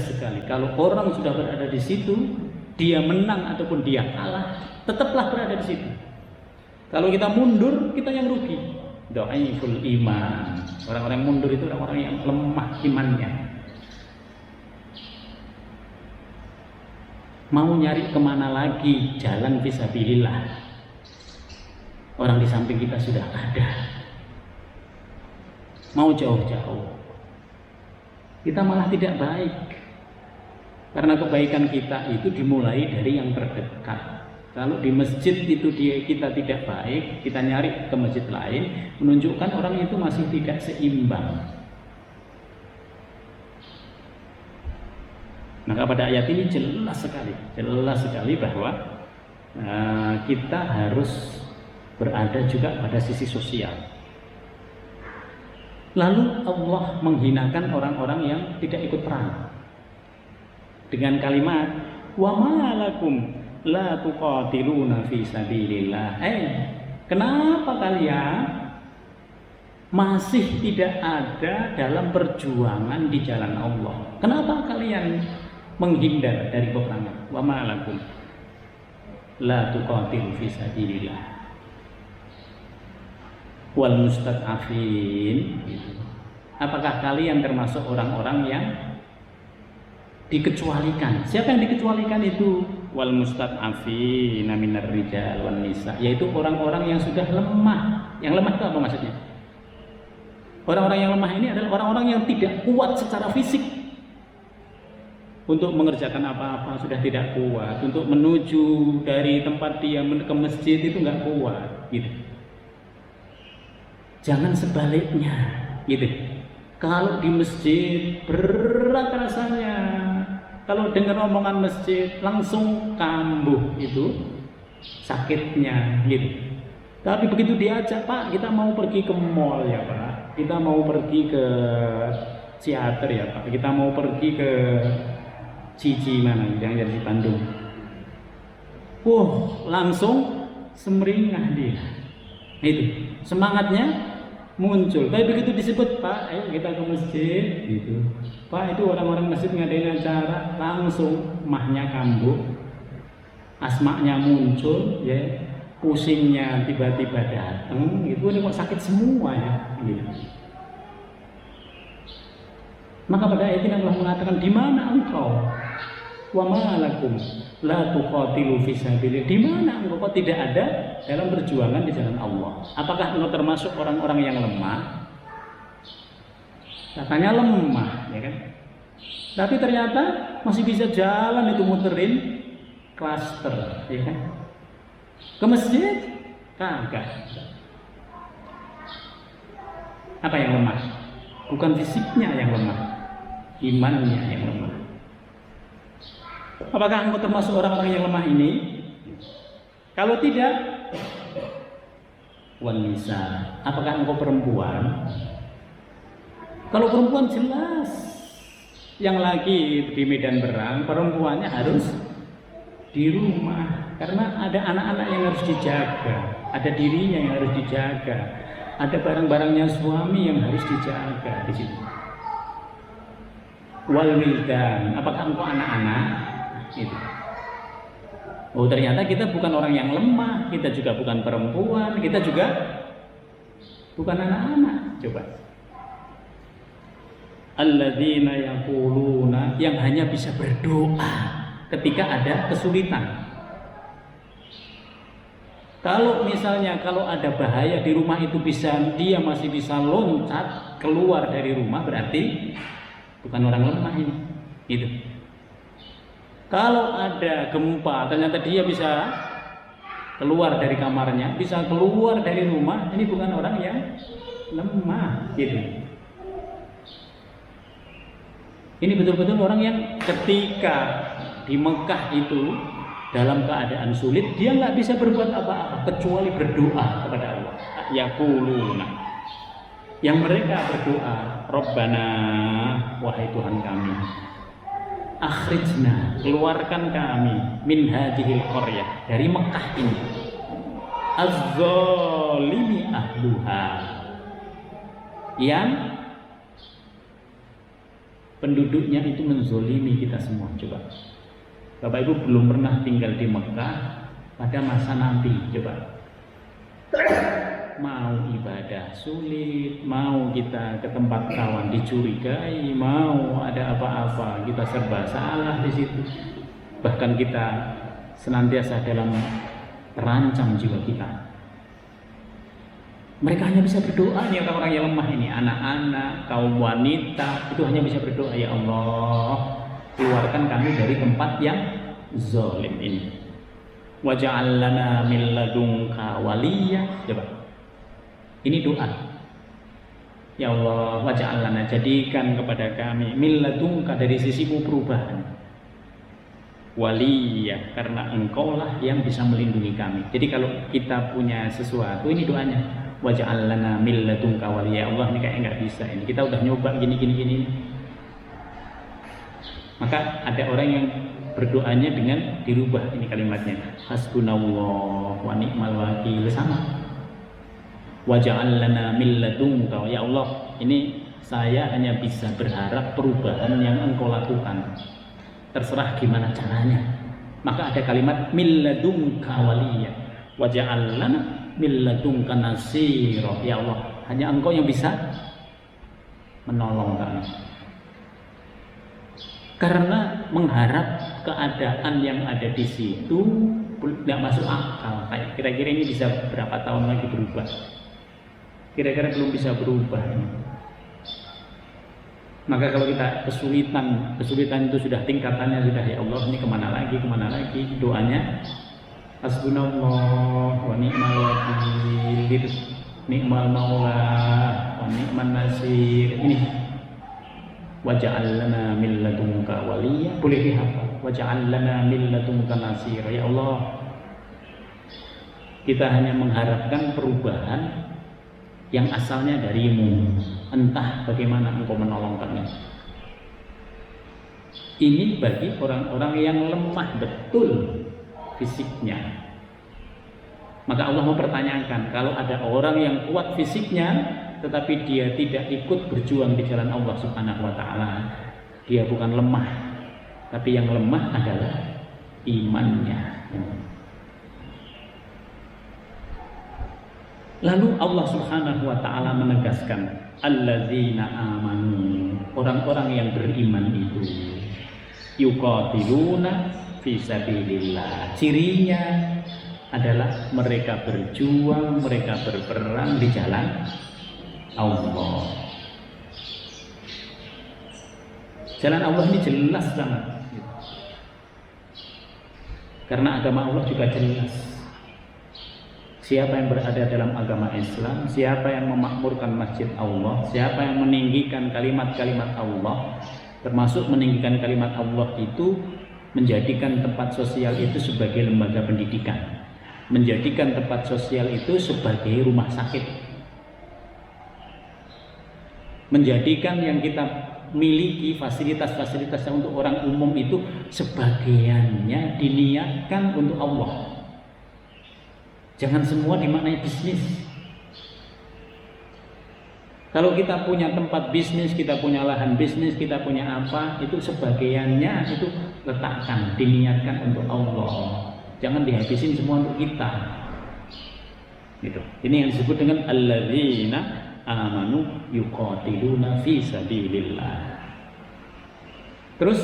sekali. Kalau orang sudah berada di situ, dia menang ataupun dia kalah, tetaplah berada di situ. Kalau kita mundur, kita yang rugi. Dhaiful iman. Orang-orang yang mundur itu orang-orang yang lemah imannya. Mau nyari kemana lagi jalan fisabilillah? Orang di samping kita sudah ada. Mau jauh-jauh, kita malah tidak baik, karena kebaikan kita itu dimulai dari yang terdekat. Kalau di masjid itu kita tidak baik, kita nyari ke masjid lain, menunjukkan orang itu masih tidak seimbang. Maka pada ayat ini jelas sekali bahwa kita harus berada juga pada sisi sosial. Lalu Allah menghinakan orang-orang yang tidak ikut perang dengan kalimat wa ma lakum la tuqatiluna fi sabilillah. Kenapa kalian masih tidak ada dalam perjuangan di jalan Allah? Kenapa kalian menghindar dari peperangan? Wa ma lakum la tuqatilu fi sabilillah wal mustad'afin. Apakah kalian termasuk orang-orang yang dikecualikan? Siapa yang dikecualikan itu? Wal mustad'afin minar rijal wan nisa, yaitu orang-orang yang sudah lemah. Yang lemah itu apa maksudnya? Orang-orang yang lemah ini adalah orang-orang yang tidak kuat secara fisik untuk mengerjakan apa-apa, sudah tidak kuat untuk menuju dari tempat dia ke masjid, itu nggak kuat gitu. Jangan sebaliknya gitu. Kalau di masjid berat rasanya, kalau dengar omongan masjid langsung kambuh itu sakitnya gitu. Tapi begitu diajak, Pak, kita mau pergi ke mall ya Pak, kita mau pergi ke teater ya Pak, kita mau pergi ke Cici mana yang di Bandung, langsung semeringah dia, itu semangatnya muncul. Tapi begitu disebut, Pak, ayo kita ke masjid gitu, Pak, itu orang-orang masjid ngadain acara, langsung mahnya kambuh, asmaknya muncul ya, pusingnya tiba-tiba datang gitu, ini kok sakit semua ya gitu. Maka pada ayat ini Allah mengatakan, di mana engkau? Wa ma lakum la tuqatilu fi sabilillah. Di mana engkau kok tidak ada dalam perjuangan di jalan Allah? Apakah engkau termasuk orang-orang yang lemah? Katanya lemah, ya kan? Tapi ternyata masih bisa jalan itu muterin klaster, ya kan? Ke masjid kagak. Apa yang lemah? Bukan fisiknya yang lemah, imannya yang lemah. Apakah engkau termasuk orang-orang yang lemah ini? Kalau tidak, wanisa, apakah engkau perempuan? Kalau perempuan jelas, yang lagi di medan perang, perempuannya harus di rumah, karena ada anak-anak yang harus dijaga, ada dirinya yang harus dijaga, ada barang-barangnya suami yang harus dijaga di situ. Wal wildan, apakah engkau anak-anak? Itu. Oh, ternyata kita bukan orang yang lemah, kita juga bukan perempuan, kita juga bukan anak-anak. Coba. alladzina yaquluna, yang hanya bisa berdoa ketika ada kesulitan. Kalau misalnya kalau ada bahaya di rumah itu dia masih bisa loncat keluar dari rumah, berarti bukan orang lemah ini. Gitu. Kalau ada gempa ternyata dia bisa keluar dari kamarnya, bisa keluar dari rumah, ini bukan orang yang lemah. Gitu. Ini betul-betul orang yang ketika di Mekah itu dalam keadaan sulit, dia nggak bisa berbuat apa-apa kecuali berdoa kepada Allah. Yaquluna, yang mereka berdoa, Rabbana, wahai Tuhan kami, akhrijna, keluarkan kami, min hadhil qaryah, dari Mekah ini, az-zalimi ahluha, yang penduduknya itu menzolimi kita semua. Coba Bapak Ibu belum pernah tinggal di Mekah pada masa Nabi, coba mau ibadah sulit, mau kita ke tempat kawan dicurigai, mau ada apa-apa kita serba salah di situ. Bahkan kita senantiasa dalam terancam jiwa kita. Mereka hanya bisa berdoa, nih orang-orang yang lemah ini, anak-anak, kaum wanita, itu hanya bisa berdoa, ya Allah, keluarkan kami dari tempat yang zalim ini. Waj'al lana min ladunka waliyya. Coba. Ini doa. Ya Allah, waj'al lana, jadikan kepada kami min ladunka, dari sisimu perubahan. Waliyya, karena engkaulah yang bisa melindungi kami. Jadi kalau kita punya sesuatu, ini doanya. Waj'al lana min ladunka waliyya. Ya Allah, ini kayak enggak bisa ini. Kita udah nyoba gini. Maka ada orang yang berdoanya dengan dirubah ini kalimatnya, hasbunallah wa ni'mal wakil, sama. Waj'al lana min ladunka, ya Allah, ini saya hanya bisa berharap perubahan yang engkau lakukan, terserah gimana caranya. Maka ada kalimat min ladunka waliyya, waj'al lana min ladunka nasira, ya Allah, hanya engkau yang bisa menolong kami. Karena mengharap keadaan yang ada di situ tidak masuk akal. Kayak kira-kira ini bisa berapa tahun lagi berubah? Kira-kira belum bisa berubah. Maka kalau kita kesulitan itu sudah tingkatannya sudah, ya Allah, ini kemana lagi? Doanya hasbunallah wa ni'mal wakil, ni'mal maula wa ni'man nasir. Ini waj'al lana min ladunka waliyya, boleh dihafal. Waj'al lana min ladunka nasira, ya Allah, kita hanya mengharapkan perubahan yang asalnya darimu, entah bagaimana engkau menolong kami. Ini bagi orang-orang yang lemah betul fisiknya. Maka Allah mempertanyakan, kalau ada orang yang kuat fisiknya tetapi dia tidak ikut berjuang di jalan Allah Subhanahu wa taala, dia bukan lemah, tapi yang lemah adalah imannya. Lalu Allah Subhanahu wa taala menegaskan, alladzina amanu, orang-orang yang beriman itu yuqatiluna fi sabilillah. Cirinya adalah mereka berjuang, mereka berperang di jalan Allah. Jalan Allah ini jelas banget, karena agama Allah juga jelas. Siapa yang berada dalam agama Islam, siapa yang memakmurkan masjid Allah, siapa yang meninggikan kalimat-kalimat Allah, termasuk meninggikan kalimat Allah itu menjadikan tempat sosial itu sebagai lembaga pendidikan, menjadikan tempat sosial itu sebagai rumah sakit, menjadikan yang kita miliki fasilitas-fasilitas untuk orang umum itu sebagiannya diniatkan untuk Allah. Jangan semua dimaknai bisnis. Kalau kita punya tempat bisnis, kita punya lahan bisnis, kita punya apa, itu sebagiannya itu letakkan, diniatkan untuk Allah. Jangan dihabisin semua untuk kita. Gitu. Ini yang disebut dengan alladzina amanu yuqatiluna fi sabilillah. Terus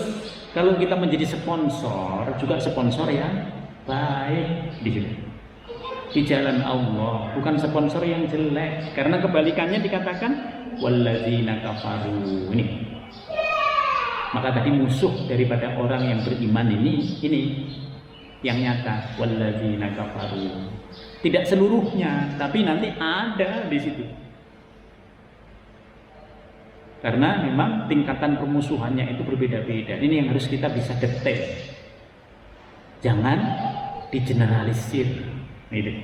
kalau kita menjadi sponsor, juga sponsor yang baik di sini. Di jalan Allah, bukan sponsor yang jelek. Karena kebalikannya dikatakan walladzina kafaru ini. Maka tadi musuh daripada orang yang beriman ini yang nyata, walladzina kafaru. Tidak seluruhnya, tapi nanti ada di situ. Karena memang tingkatan permusuhannya itu berbeda-beda. Ini yang harus kita bisa detail. Jangan digeneralisir. Gitu.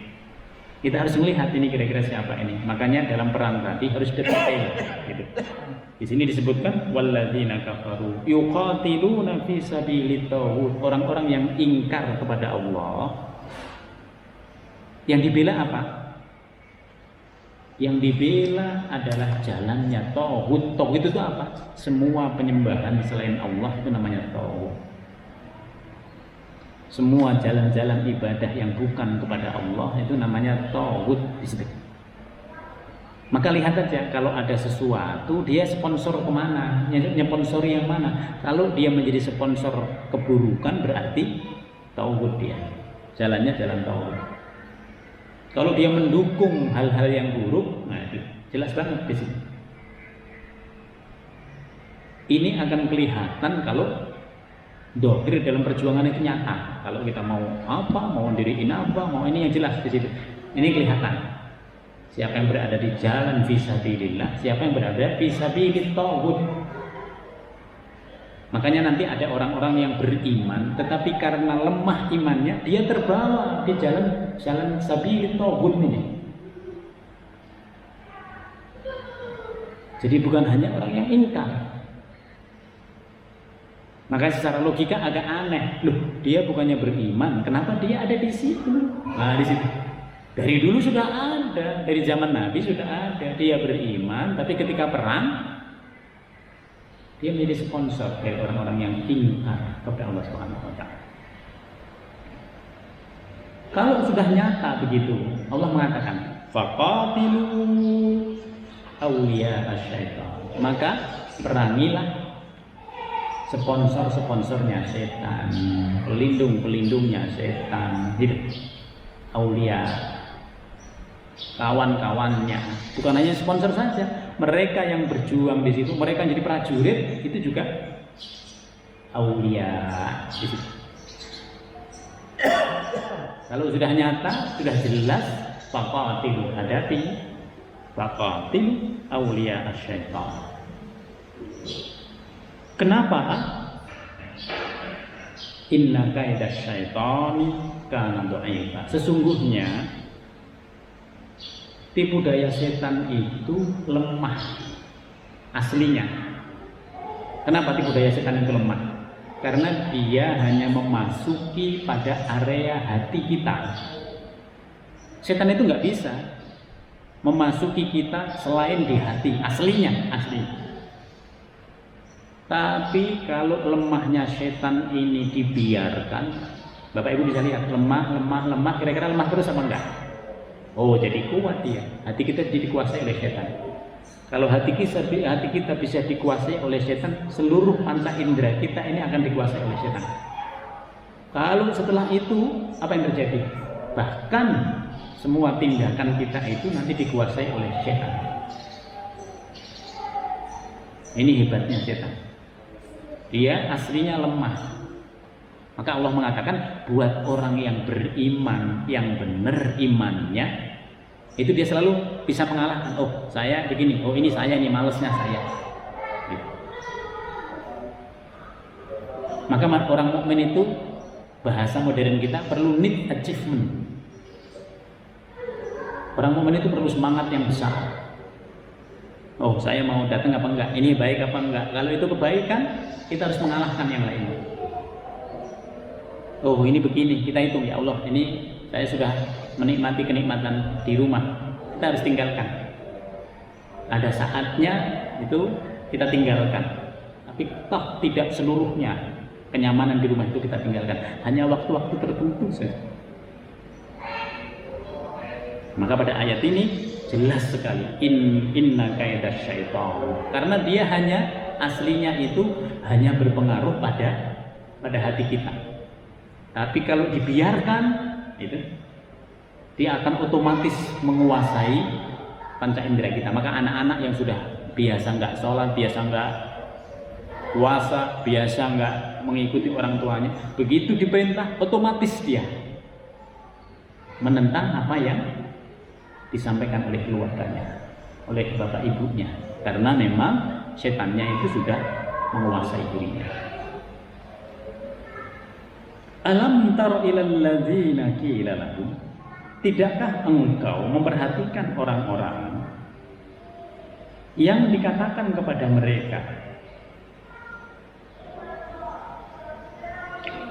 Kita harus melihat ini kira-kira siapa ini. Makanya dalam perang tadi harus detail. Gitu. Di sini disebutkan walladzina kafaru yuqatiluna fi sabilit tauhid. Orang-orang yang ingkar kepada Allah. Yang dibela apa? Yang dibela adalah jalannya tauhid. Tauhid itu apa? Semua penyembahan selain Allah itu namanya tauhid. Semua jalan-jalan ibadah yang bukan kepada Allah itu namanya tauhid disebut. Maka lihat aja kalau ada sesuatu dia sponsor kemana, nyponsori yang mana. Kalau dia menjadi sponsor keburukan berarti tauhid dia. Jalannya jalan tauhid. Kalau dia mendukung hal-hal yang buruk, nah itu jelas banget di sini. Ini akan kelihatan kalau dohir dalam perjuangan itu nyata. Kalau kita mau apa, mau diriin apa, mau ini yang jelas di situ. Ini kelihatan. Siapa yang berada di jalan fisabilillah, siapa yang berada fisabilit tauhid. Makanya nanti ada orang-orang yang beriman, tetapi karena lemah imannya, dia terbawa di jalan sabilit tauhid ini. Jadi bukan hanya orang yang ingkar. Maka secara logika agak aneh, loh dia bukannya beriman, kenapa dia ada di situ? Nah di situ. Dari dulu sudah ada, dari zaman Nabi sudah ada. Dia beriman, tapi ketika perang dia menjadi sponsor dari orang-orang yang ingkar kepada Allah Subhanahu wa taala. Kalau sudah nyata begitu, Allah mengatakan, faqatilu awliya asyaitan. Maka perangilah sponsor-sponsornya setan, pelindung-pelindungnya setan, gitu. Aulia, kawan-kawannya, bukan hanya sponsor saja, mereka yang berjuang di situ, mereka jadi prajurit itu juga aulia di situ. Kalau sudah nyata, sudah jelas, faqatil hadapi, faqatil aulia asyaitan. Kenapa? Inna kaidas syaitani kana dha'ifa. Sesungguhnya tipu daya setan itu lemah aslinya. Kenapa tipu daya setan itu lemah? Karena dia hanya memasuki pada area hati kita. Setan itu nggak bisa memasuki kita selain di hati aslinya, asli. Tapi kalau lemahnya setan ini dibiarkan, Bapak Ibu bisa lihat lemah, kira-kira lemah terus apa enggak? Oh, jadi kuat dia. Hati kita jadi dikuasai oleh setan. Kalau hati kita bisa dikuasai oleh setan, seluruh panca indera kita ini akan dikuasai oleh setan. Kalau setelah itu apa yang terjadi? Bahkan semua tindakan kita itu nanti dikuasai oleh setan. Ini hebatnya setan. Dia aslinya lemah. Maka Allah mengatakan buat orang yang beriman, yang benar imannya, itu dia selalu bisa mengalahkan. Oh saya begini, oh ini saya nih, malesnya saya gitu. Maka orang mukmin itu, bahasa modern kita, perlu need achievement. Orang mukmin itu perlu semangat yang besar. Oh saya mau datang apa enggak, ini baik apa enggak. Kalau itu kebaikan, kita harus mengalahkan yang lain. Oh ini begini, kita hitung, ya Allah ini saya sudah menikmati kenikmatan di rumah, kita harus tinggalkan. Ada saatnya itu kita tinggalkan, tapi toh tidak seluruhnya kenyamanan di rumah itu kita tinggalkan, hanya waktu-waktu tertentu saja. Maka pada ayat ini Jelas sekali. Inna kaidah syaitan. Karena dia hanya aslinya itu hanya berpengaruh pada hati kita. Tapi kalau dibiarkan itu dia akan otomatis menguasai panca indera kita. Maka anak-anak yang sudah biasa nggak sholat, biasa nggak puasa, biasa nggak mengikuti orang tuanya, begitu diperintah otomatis dia menentang apa yang disampaikan oleh keluarganya, oleh bapak ibunya, karena memang setannya itu sudah menguasai dirinya. Alam taro ilal ladzina qila lahum, tidakkah engkau memperhatikan orang-orang yang dikatakan kepada mereka,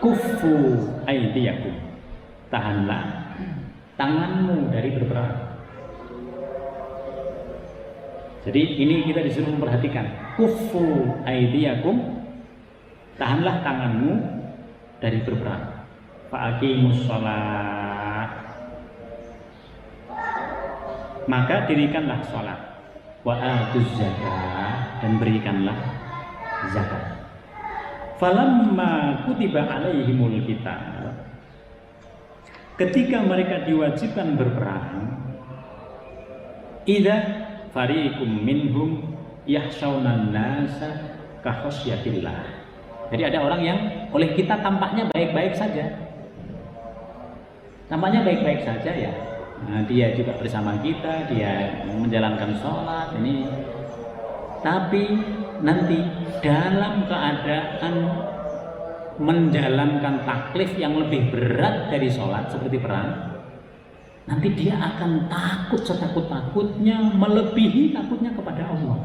kuffu aydiyakum, tahanlah tanganmu dari berperang. Jadi ini kita disuruh memperhatikan, kuffu aydiyakum, tahanlah tanganmu dari berperang. Fa'aqimus shalah, maka dirikanlah sholat. Wa atuz zakah, dan berikanlah zakat. Falamma kutiba alaihimul qital, ketika mereka diwajibkan berperang, idza fariqum minhum yahshawnan nasa ka khasyatillah. Jadi ada orang yang oleh kita tampaknya baik-baik saja. Tampaknya baik-baik saja ya. Nah, dia juga bersama kita, dia menjalankan sholat ini. Tapi nanti dalam keadaan menjalankan taklif yang lebih berat dari sholat seperti perang, nanti dia akan takut setakut-takutnya, melebihi takutnya kepada Allah.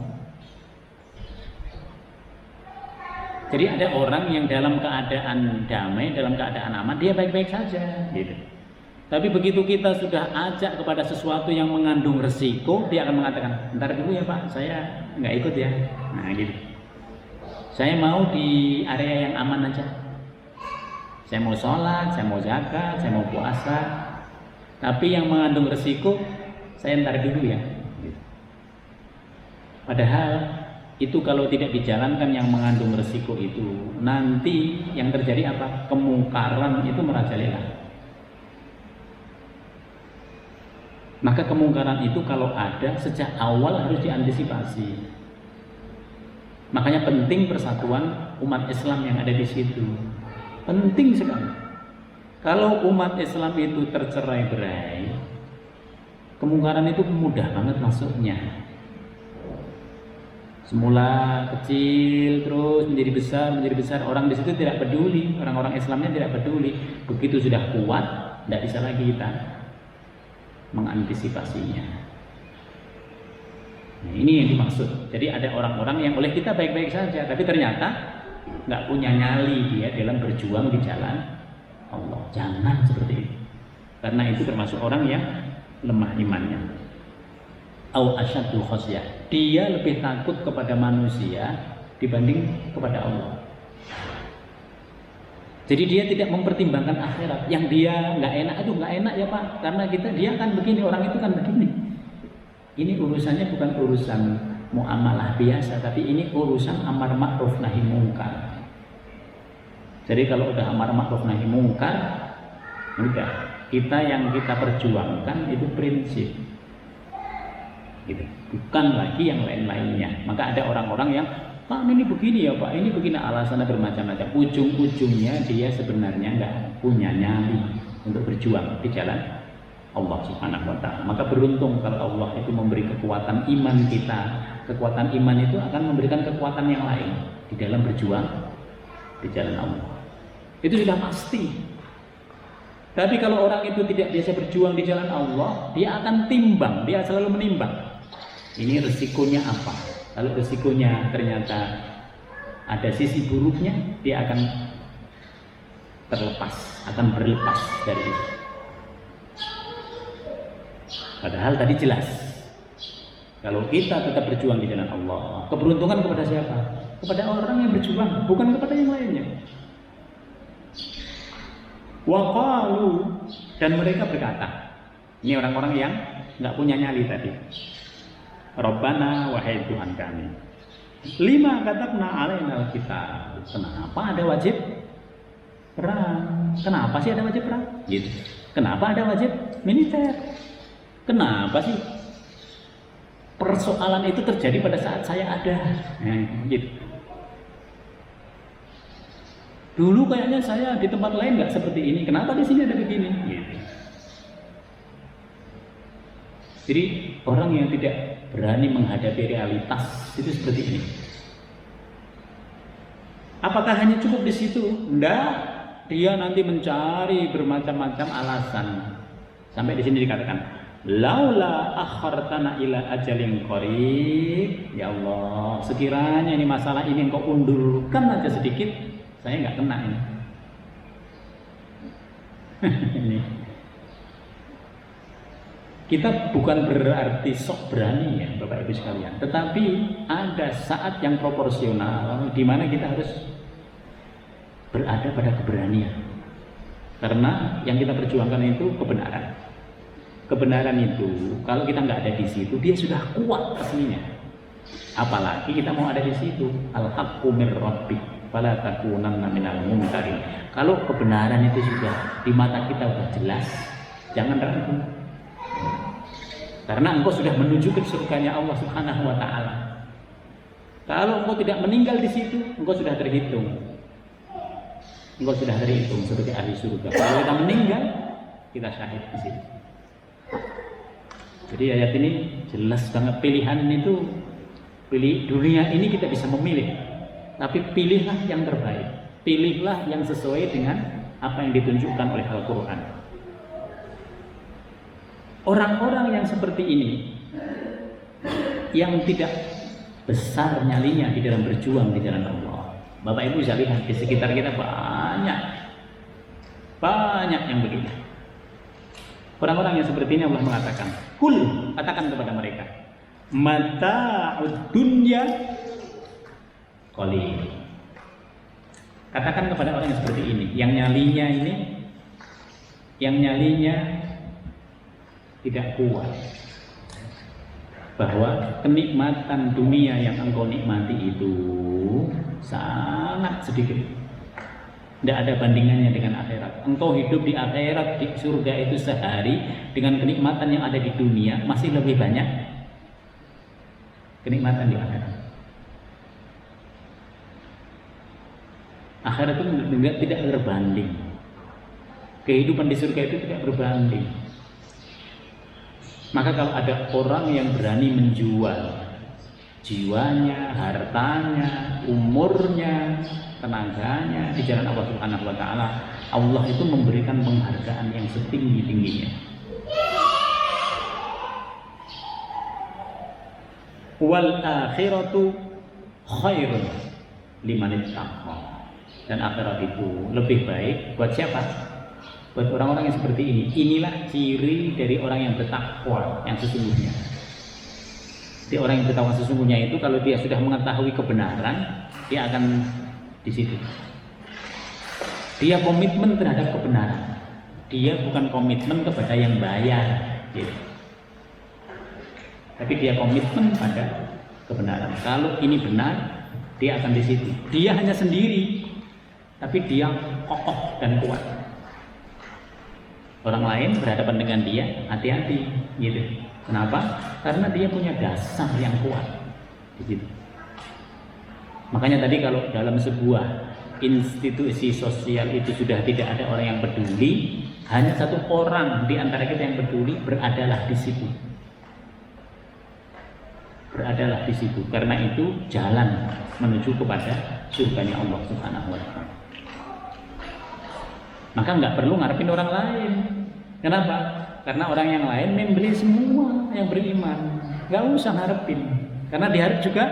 Jadi ada orang yang dalam keadaan damai, dalam keadaan aman, dia baik-baik saja gitu. Tapi begitu kita sudah ajak kepada sesuatu yang mengandung resiko, dia akan mengatakan, ntar dulu ya Pak, saya nggak ikut ya. Nah gitu. Saya mau di area yang aman aja. Saya mau sholat, saya mau zakat, saya mau puasa. Tapi yang mengandung resiko, saya ntar dulu ya. Padahal itu kalau tidak dijalankan yang mengandung resiko itu, nanti yang terjadi apa? Kemungkaran itu merajalela. Maka kemungkaran itu kalau ada sejak awal harus diantisipasi. Makanya penting persatuan umat Islam yang ada di situ. Penting sekali. Kalau umat Islam itu tercerai-berai, kemungkaran itu mudah banget masuknya. Semula kecil terus menjadi besar. Orang di situ tidak peduli, orang-orang Islamnya tidak peduli. Begitu sudah kuat, tidak bisa lagi kita mengantisipasinya. Nah, ini yang dimaksud. Jadi ada orang-orang yang oleh kita baik-baik saja, tapi ternyata nggak punya nyali dia dalam berjuang di jalan Allah. Jangan seperti itu. Karena itu termasuk orang yang lemah imannya. Au asyaddu khasyah. Dia lebih takut kepada manusia dibanding kepada Allah. Jadi dia tidak mempertimbangkan akhirat. Yang dia nggak enak, aduh nggak enak ya Pak, karena dia kan begini, orang itu kan begini. Ini urusannya bukan urusan muamalah biasa, tapi ini urusan amar ma'ruf nahi mungkar. Jadi kalau udah amar ma'ruf nahi mungkar, udah kita yang kita perjuangkan itu prinsip, gitu. Bukan lagi yang lain-lainnya. Maka ada orang-orang yang Pak ini begini ya Pak, ini begini, alasannya bermacam-macam. Ujung-ujungnya dia sebenarnya nggak punya nyali untuk berjuang di jalan Allah Subhanahu wa Ta'ala. Maka beruntung kalau Allah itu memberi kekuatan iman kita. Kekuatan iman itu akan memberikan kekuatan yang lain di dalam berjuang di jalan Allah. Itu sudah pasti. Tapi kalau orang itu tidak biasa berjuang di jalan Allah, dia akan timbang, dia selalu menimbang. Ini resikonya apa? Kalau resikonya ternyata ada sisi buruknya, dia akan berlepas dari itu. Padahal tadi jelas, kalau kita tetap berjuang di jalan Allah, keberuntungan kepada siapa? Kepada orang yang berjuang, bukan kepada yang lainnya. Wa qalu, dan mereka berkata, ini orang-orang yang nggak punya nyali tadi. Rabbana, wahai Tuhan kami. 5 katabna alaina alkitab. Kenapa ada wajib perang? Kenapa sih ada wajib perang? Gitu. Kenapa ada wajib militer? Kenapa sih persoalan itu terjadi pada saat saya ada? Gitu. Dulu kayaknya saya di tempat lain nggak seperti ini. Kenapa di sini ada begini? Gitu. Jadi orang yang tidak berani menghadapi realitas itu seperti ini. Apakah hanya cukup di situ? Enggak. Dia nanti mencari bermacam-macam alasan. Sampai di sini dikatakan, laula akhartana ila ajalin qarib. Ya Allah, sekiranya ini masalah ini engkau undurkan aja sedikit, saya nggak kena ini. Ini. Kita bukan berarti sok berani ya Bapak Ibu sekalian, tetapi ada saat yang proporsional di mana kita harus berada pada keberanian. Karena yang kita perjuangkan itu kebenaran. Kebenaran itu kalau kita nggak ada di situ, dia sudah kuat aslinya. Apalagi kita mau ada di situ. Al-haqqu mir rabbik fala takunanna minal mumtarin. Kalau kebenaran itu sudah di mata kita sudah jelas, jangan ragu. Karena engkau sudah menuju ke surganya Allah Subhanahu wa taala. Kalau engkau tidak meninggal di situ, engkau sudah terhitung. Engkau sudah terhitung sebagai ahli surga. Kalau kita meninggal, kita syahid di situ. Jadi ayat ini jelas banget, pilihan itu pilih dunia ini kita bisa memilih. Tapi pilihlah yang terbaik. Pilihlah yang sesuai dengan apa yang ditunjukkan oleh Al-Qur'an. Orang-orang yang seperti ini, yang tidak besar nyalinya di dalam berjuang di jalan Allah, Bapak Ibu bisa lihat di sekitar kita banyak yang begitu. Orang-orang yang seperti ini Allah mengatakan, kul, katakan kepada mereka, mata'ud dunya qalil. Katakan kepada orang yang seperti ini, yang nyalinya tidak kuat, bahwa kenikmatan dunia yang engkau nikmati itu sangat sedikit, tidak ada bandingannya dengan akhirat. Engkau hidup di akhirat, di surga itu sehari, dengan kenikmatan yang ada di dunia masih lebih banyak kenikmatan di akhirat. Akhirat itu tidak berbanding. Kehidupan di surga itu tidak berbanding. Maka kalau ada orang yang berani menjual jiwanya, hartanya, umurnya, tenaganya di jalan Allah Subhanahu wa taala, Allah itu memberikan penghargaan yang setinggi-tingginya. Wal akhiratu khairun liman ittaqa. Dan akhirat itu lebih baik buat siapa? Buat orang-orang yang seperti ini. Inilah ciri dari orang yang bertakwa yang sesungguhnya. Jadi orang yang bertakwa sesungguhnya itu kalau dia sudah mengetahui kebenaran, dia akan di situ. Dia komitmen terhadap kebenaran. Dia bukan komitmen kepada yang bayar, gitu. Tapi dia komitmen pada kebenaran. Kalau ini benar, dia akan di situ. Dia hanya sendiri, tapi dia kokoh dan kuat. Orang lain berhadapan dengan dia, hati-hati, gitu. Kenapa? Karena dia punya dasar yang kuat, gitu. Makanya tadi kalau dalam sebuah institusi sosial itu sudah tidak ada orang yang peduli, hanya satu orang di antara kita yang peduli, beradalah di situ. Beradalah di situ. Karena itu jalan menuju kepada surganya Allah Subhanahu wa taala. Maka nggak perlu ngarepin orang lain. Kenapa? Karena orang yang lain membeli semua yang beriman. Nggak usah ngarepin. Karena diharap juga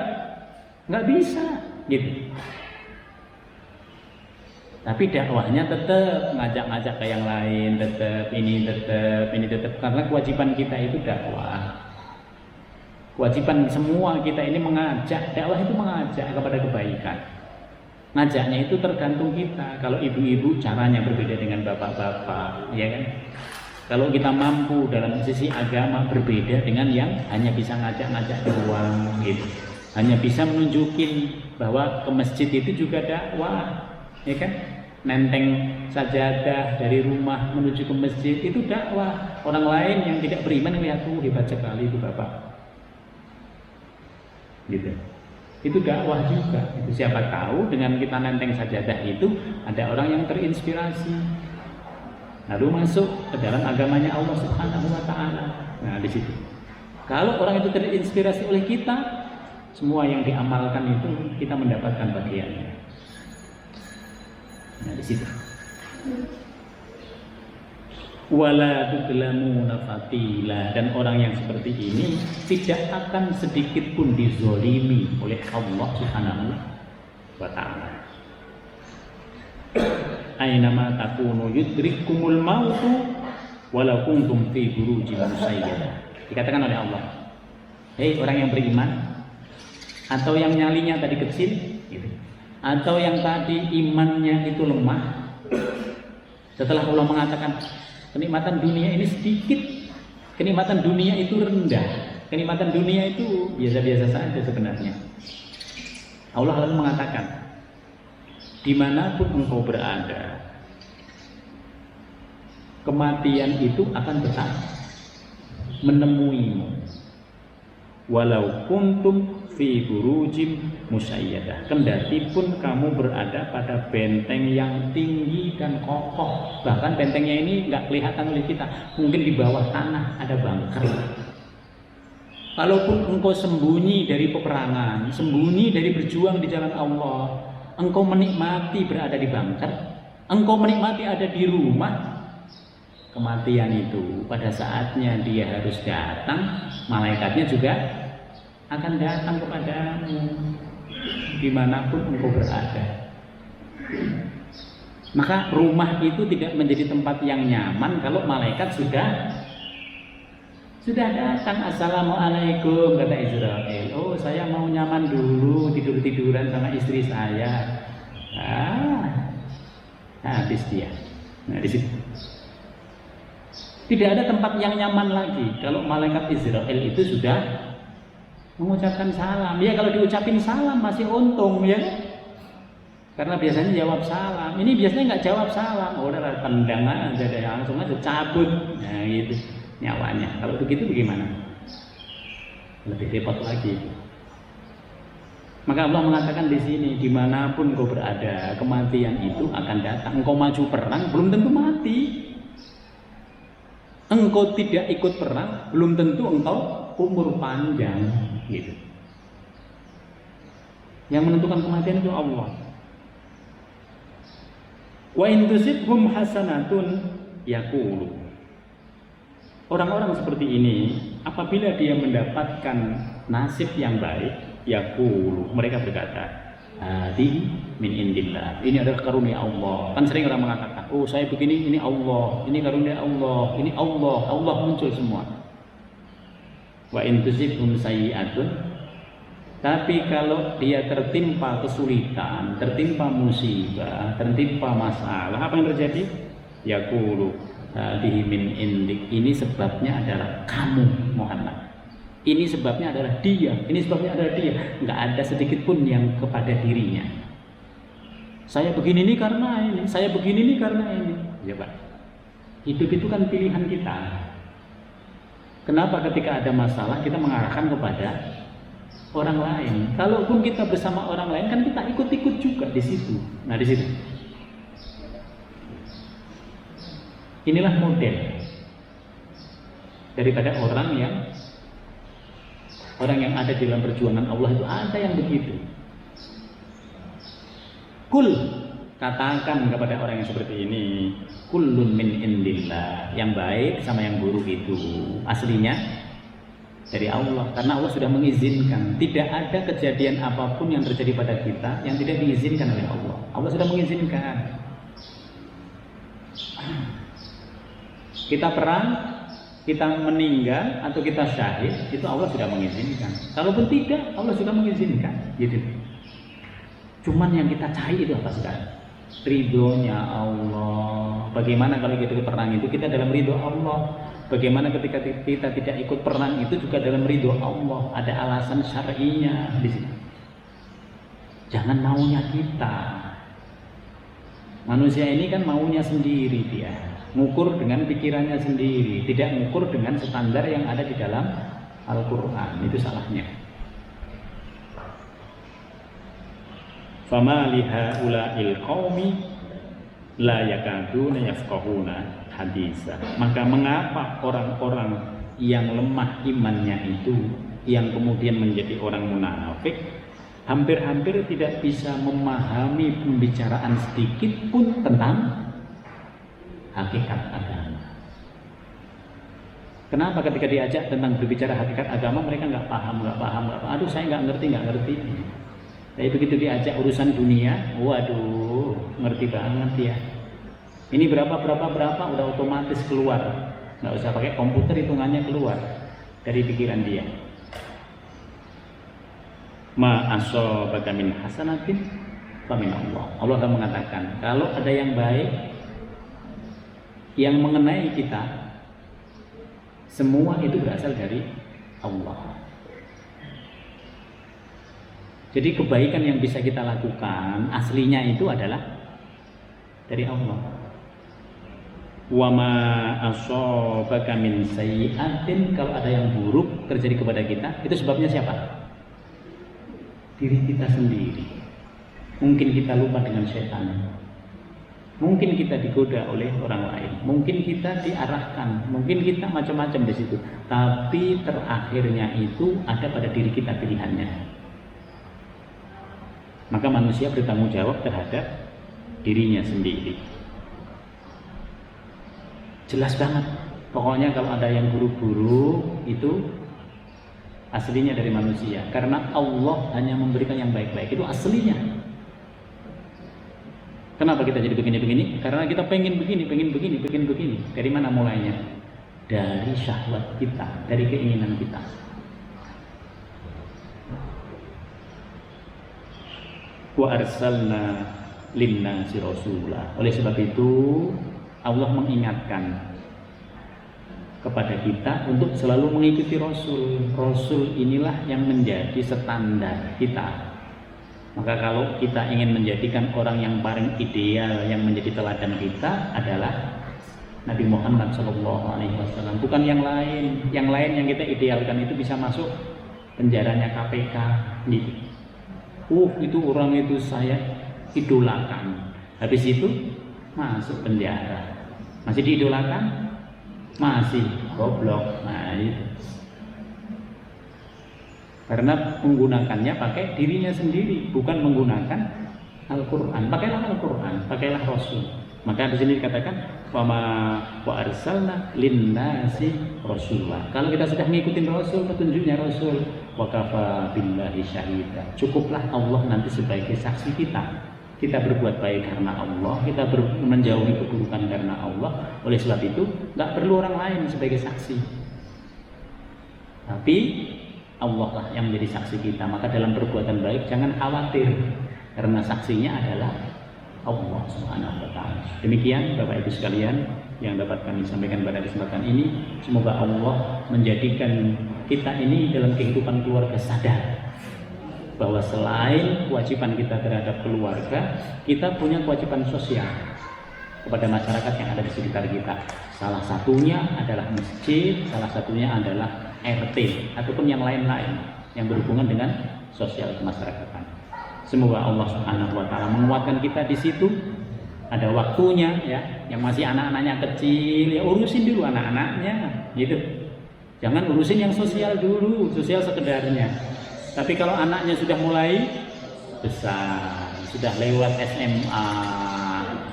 nggak bisa, gitu. Tapi dakwahnya tetap ngajak-ngajak ke yang lain, tetap ini tetap. Karena kewajiban kita itu dakwah. Kewajiban semua kita ini mengajak. Dakwah itu mengajak kepada kebaikan. Ngajaknya itu tergantung kita. Kalau ibu-ibu caranya berbeda dengan bapak-bapak, ya kan? Kalau kita mampu dalam sisi agama berbeda dengan yang hanya bisa ngajak-ngajak doang gitu. Hanya bisa menunjukin bahwa ke masjid itu juga dakwah, ya kan? Nenteng sajadah dari rumah menuju ke masjid itu dakwah. Orang lain yang tidak beriman melihat hebat sekali itu Bapak. Gitu. Itu dakwah juga. Itu siapa tahu dengan kita nenteng sajadah itu ada orang yang terinspirasi. Lalu masuk ke dalam agamanya Allah Subhanahu wa taala. Nah, di situ. Kalau orang itu terinspirasi oleh kita, semua yang diamalkan itu kita mendapatkan bagiannya. Nah, di situ. Wala tudlamuna fatila, dan orang yang seperti ini tidak akan sedikit pun dizolimi oleh Allah Subhanahu wa taala. Ainama takunu yudrikumul mautu walau kuntum fi burujin musayyadah. Dikatakan oleh Allah, hei orang yang beriman, atau yang nyalinya tadi kecil gitu, atau yang tadi imannya itu lemah, setelah Allah mengatakan kenikmatan dunia ini sedikit, kenikmatan dunia itu rendah, kenikmatan dunia itu biasa-biasa saja sebenarnya, Allah lalu mengatakan, dimanapun engkau berada, kematian itu akan tetap menemuimu, walau kuntum fi burujim musayyadah, kendati pun kamu berada pada benteng yang tinggi dan kokoh, bahkan bentengnya ini nggak kelihatan oleh kita, mungkin di bawah tanah ada bunker. Kalaupun engkau sembunyi dari peperangan, sembunyi dari berjuang di jalan Allah, engkau menikmati berada di bunker, engkau menikmati ada di rumah, kematian itu pada saatnya dia harus datang, malaikatnya juga akan datang kepadamu dimanapun engkau berada. Maka rumah itu tidak menjadi tempat yang nyaman kalau malaikat sudah datang. Assalamualaikum, kata Israel. Oh, saya mau nyaman dulu, tidur-tiduran sama istri saya. Habis dia. Nah, di situ tidak ada tempat yang nyaman lagi kalau malaikat Israel itu sudah mengucapkan salam. Ya, kalau diucapin salam masih untung, ya, karena biasanya jawab salam. Ini biasanya nggak jawab salam, udah tendang aja deh, langsung aja cabut. Nah, gitu nyawanya. Kalau begitu bagaimana? Lebih repot lagi. Maka Allah mengatakan di sini, dimanapun kau berada, kematian itu akan datang. Engkau maju perang, belum tentu mati. Engkau tidak ikut perang, belum tentu engkau umur panjang. Gitu. Yang menentukan kematian itu Allah. Wa in tusibhum hasanatun yaqulu. Orang-orang seperti ini apabila dia mendapatkan nasib yang baik, yaqulu, mereka berkata, hadi min indillah, ini adalah karunia Allah. Kan sering orang mengatakan, oh saya begini, ini Allah, ini karunia Allah, ini Allah, Allah muncul semua. Wa in tusibhum sayyi'atun, tapi kalau dia tertimpa kesulitan, tertimpa musibah, tertimpa masalah, apa yang terjadi? Yaqulu hadihi min indik, ini sebabnya adalah kamu Muhammad, ini sebabnya adalah dia, ini sebabnya adalah dia. Nggak ada sedikit pun yang kepada dirinya. Saya begini ini karena ini, saya begini ini karena ini. Ya Pak, hidup itu kan pilihan kita. Kenapa ketika ada masalah kita mengarahkan kepada orang lain? Kalaupun kita bersama orang lain kan kita ikut-ikut juga di situ. Nah, di situ. Inilah model daripada orang yang ada di dalam perjuangan Allah itu, ada yang begitu. Kul, katakan kepada orang yang seperti ini, kullun min indillah, yang baik sama yang buruk itu aslinya dari Allah, karena Allah sudah mengizinkan. Tidak ada kejadian apapun yang terjadi pada kita yang tidak diizinkan oleh Allah. Allah sudah mengizinkan. Kita perang, kita meninggal, atau kita syahid, itu Allah sudah mengizinkan. Kalaupun tidak, Allah sudah mengizinkan. Gitu. Cuman yang kita cari itu apa sekarang? ridhonya Allah. Bagaimana kalau kita perang itu kita dalam ridho Allah? Bagaimana ketika kita tidak ikut perang itu juga dalam ridho Allah? Ada alasan syar'inya di sini. Jangan maunya kita. Manusia ini kan maunya sendiri dia, ngukur dengan pikirannya sendiri, tidak ngukur dengan standar yang ada di dalam Al-Quran. Itu salahnya. Fama lihaula'il qaumi la yakaduna yafqahuna hadisa. Maka mengapa orang-orang yang lemah imannya itu, yang kemudian menjadi orang munafik, hampir-hampir tidak bisa memahami pembicaraan sedikit pun tentang hakikat agama. Kenapa ketika diajak tentang berbicara hakikat agama mereka nggak paham. Aduh, saya nggak ngerti. Tapi begitu diajak urusan dunia, waduh, ngerti banget ya. Ini berapa udah otomatis keluar, nggak usah pakai komputer, hitungannya keluar dari pikiran dia. Ma asabaka min hasanatin fa min Allah. Allah akan mengatakan, kalau ada yang baik yang mengenai kita, semua itu berasal dari Allah. Jadi kebaikan yang bisa kita lakukan aslinya itu adalah dari Allah. Wa ma asabaka min sayyi'atin, kalau ada yang buruk terjadi kepada kita, itu sebabnya siapa? Diri kita sendiri. Mungkin kita lupa dengan setan. Mungkin kita digoda oleh orang lain. Mungkin kita diarahkan. Mungkin kita macam-macam di situ. Tapi terakhirnya itu ada pada diri kita pilihannya. Maka manusia bertanggung jawab terhadap dirinya sendiri. Jelas banget. Pokoknya kalau ada yang buruk-buruk itu aslinya dari manusia. Karena Allah hanya memberikan yang baik-baik. Itu aslinya. Kenapa kita jadi begini-begini? Karena kita pengen begini. Dari mana mulainya? Dari syahwat kita, dari keinginan kita. Wa arsalna linnasi rasulah. Oleh sebab itu Allah mengingatkan kepada kita untuk selalu mengikuti Rasul. Rasul inilah yang menjadi standar kita. Maka kalau kita ingin menjadikan orang yang paling ideal, yang menjadi teladan kita adalah Nabi Muhammad SAW, bukan yang lain. Yang lain yang kita idealkan itu bisa masuk penjaranya KPK gitu. Itu orang itu saya idolakan. Habis itu masuk penjara. Masih diidolakan? Masih goblok. Nah itu. Karena menggunakannya pakai dirinya sendiri, bukan menggunakan Al-Quran. Pakailah Al-Quran, pakailah Rasul. Maka di sini dikatakan wa arsalna linnasi rasulah. Kalau kita sudah mengikuti Rasul, petunjuknya Rasul, wa kafa billahi syahida. Cukuplah Allah nanti sebagai saksi kita. Kita berbuat baik karena Allah, kita menjauhi keburukan karena Allah. Oleh sebab itu, nggak perlu orang lain sebagai saksi. Tapi Allah lah yang menjadi saksi kita. Maka dalam perbuatan baik jangan khawatir, karena saksinya adalah Allah Subhanahu wa Ta'ala. Demikian Bapak Ibu sekalian yang dapat kami sampaikan pada kesempatan ini. Semoga Allah menjadikan kita ini dalam kehidupan keluarga sadar bahwa selain kewajiban kita terhadap keluarga, kita punya kewajiban sosial kepada masyarakat yang ada di sekitar kita. Salah satunya adalah masjid, salah satunya adalah RT ataupun yang lain-lain yang berhubungan dengan sosial kemasyarakatan. Semoga Allah Subhanahu wa Ta'ala menguatkan kita di situ. Ada waktunya ya, yang masih anak-anaknya kecil ya urusin dulu anak-anaknya gitu. Jangan urusin yang sosial dulu, sosial sekedarnya. Tapi kalau anaknya sudah mulai besar, sudah lewat SMA,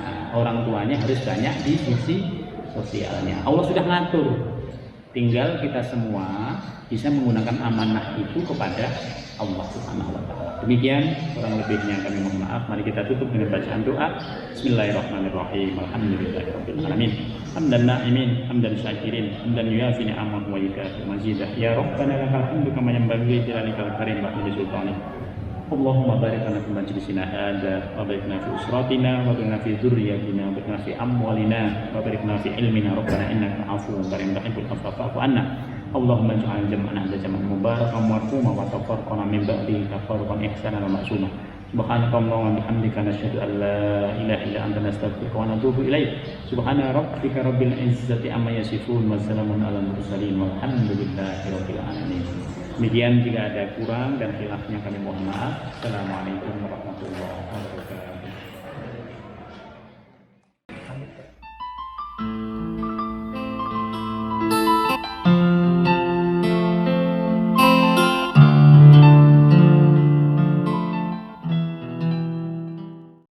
nah, orang tuanya harus banyak di sisi sosialnya. Allah sudah ngatur. Tinggal kita semua bisa menggunakan amanah itu kepada Allah Subhanahu wa Ta'ala. Demikian kurang lebihnya kami mohon maaf. Mari kita tutup dengan bacaan doa. Bismillahirrahmanirrahim. Alhamdulillahirabbil alamin. Hamdan na'imin, hamdan syakirin, hamdan yuafi ni'amahu wa yukafi mazidah. Ya Rabbana lakal hamdu kama yanbaghi li jalalikal karim wa li sultanik. Allahumma barik lana fi majlisina hadza wa barik lana fi usratina wa barik lana fi dzurriyyatina wa barik lana fi amwalina wa barik lana fi ilmina rabbana innaka afuwwun karim tuhibbul afwa fa'fu anna. Allahumma ij'al jam'ana hadza jam'an mubarakan marhuma wa tafarraqana min ba'dihi tafarruqan ihsanan wa ma'suma. Subhanaka Allahumma bihamdika nasyhadu an la ilaha illa anta nastaghfiruka wa natubu ilaik. Subhana rabbika rabbil izzati amma yasifun wa salamun alal mursalin walhamdulillahi rabbil alamin. Demikian, jika ada kurang dan khilafnya kami mohon maaf. Assalamualaikum warahmatullahi wabarakatuh.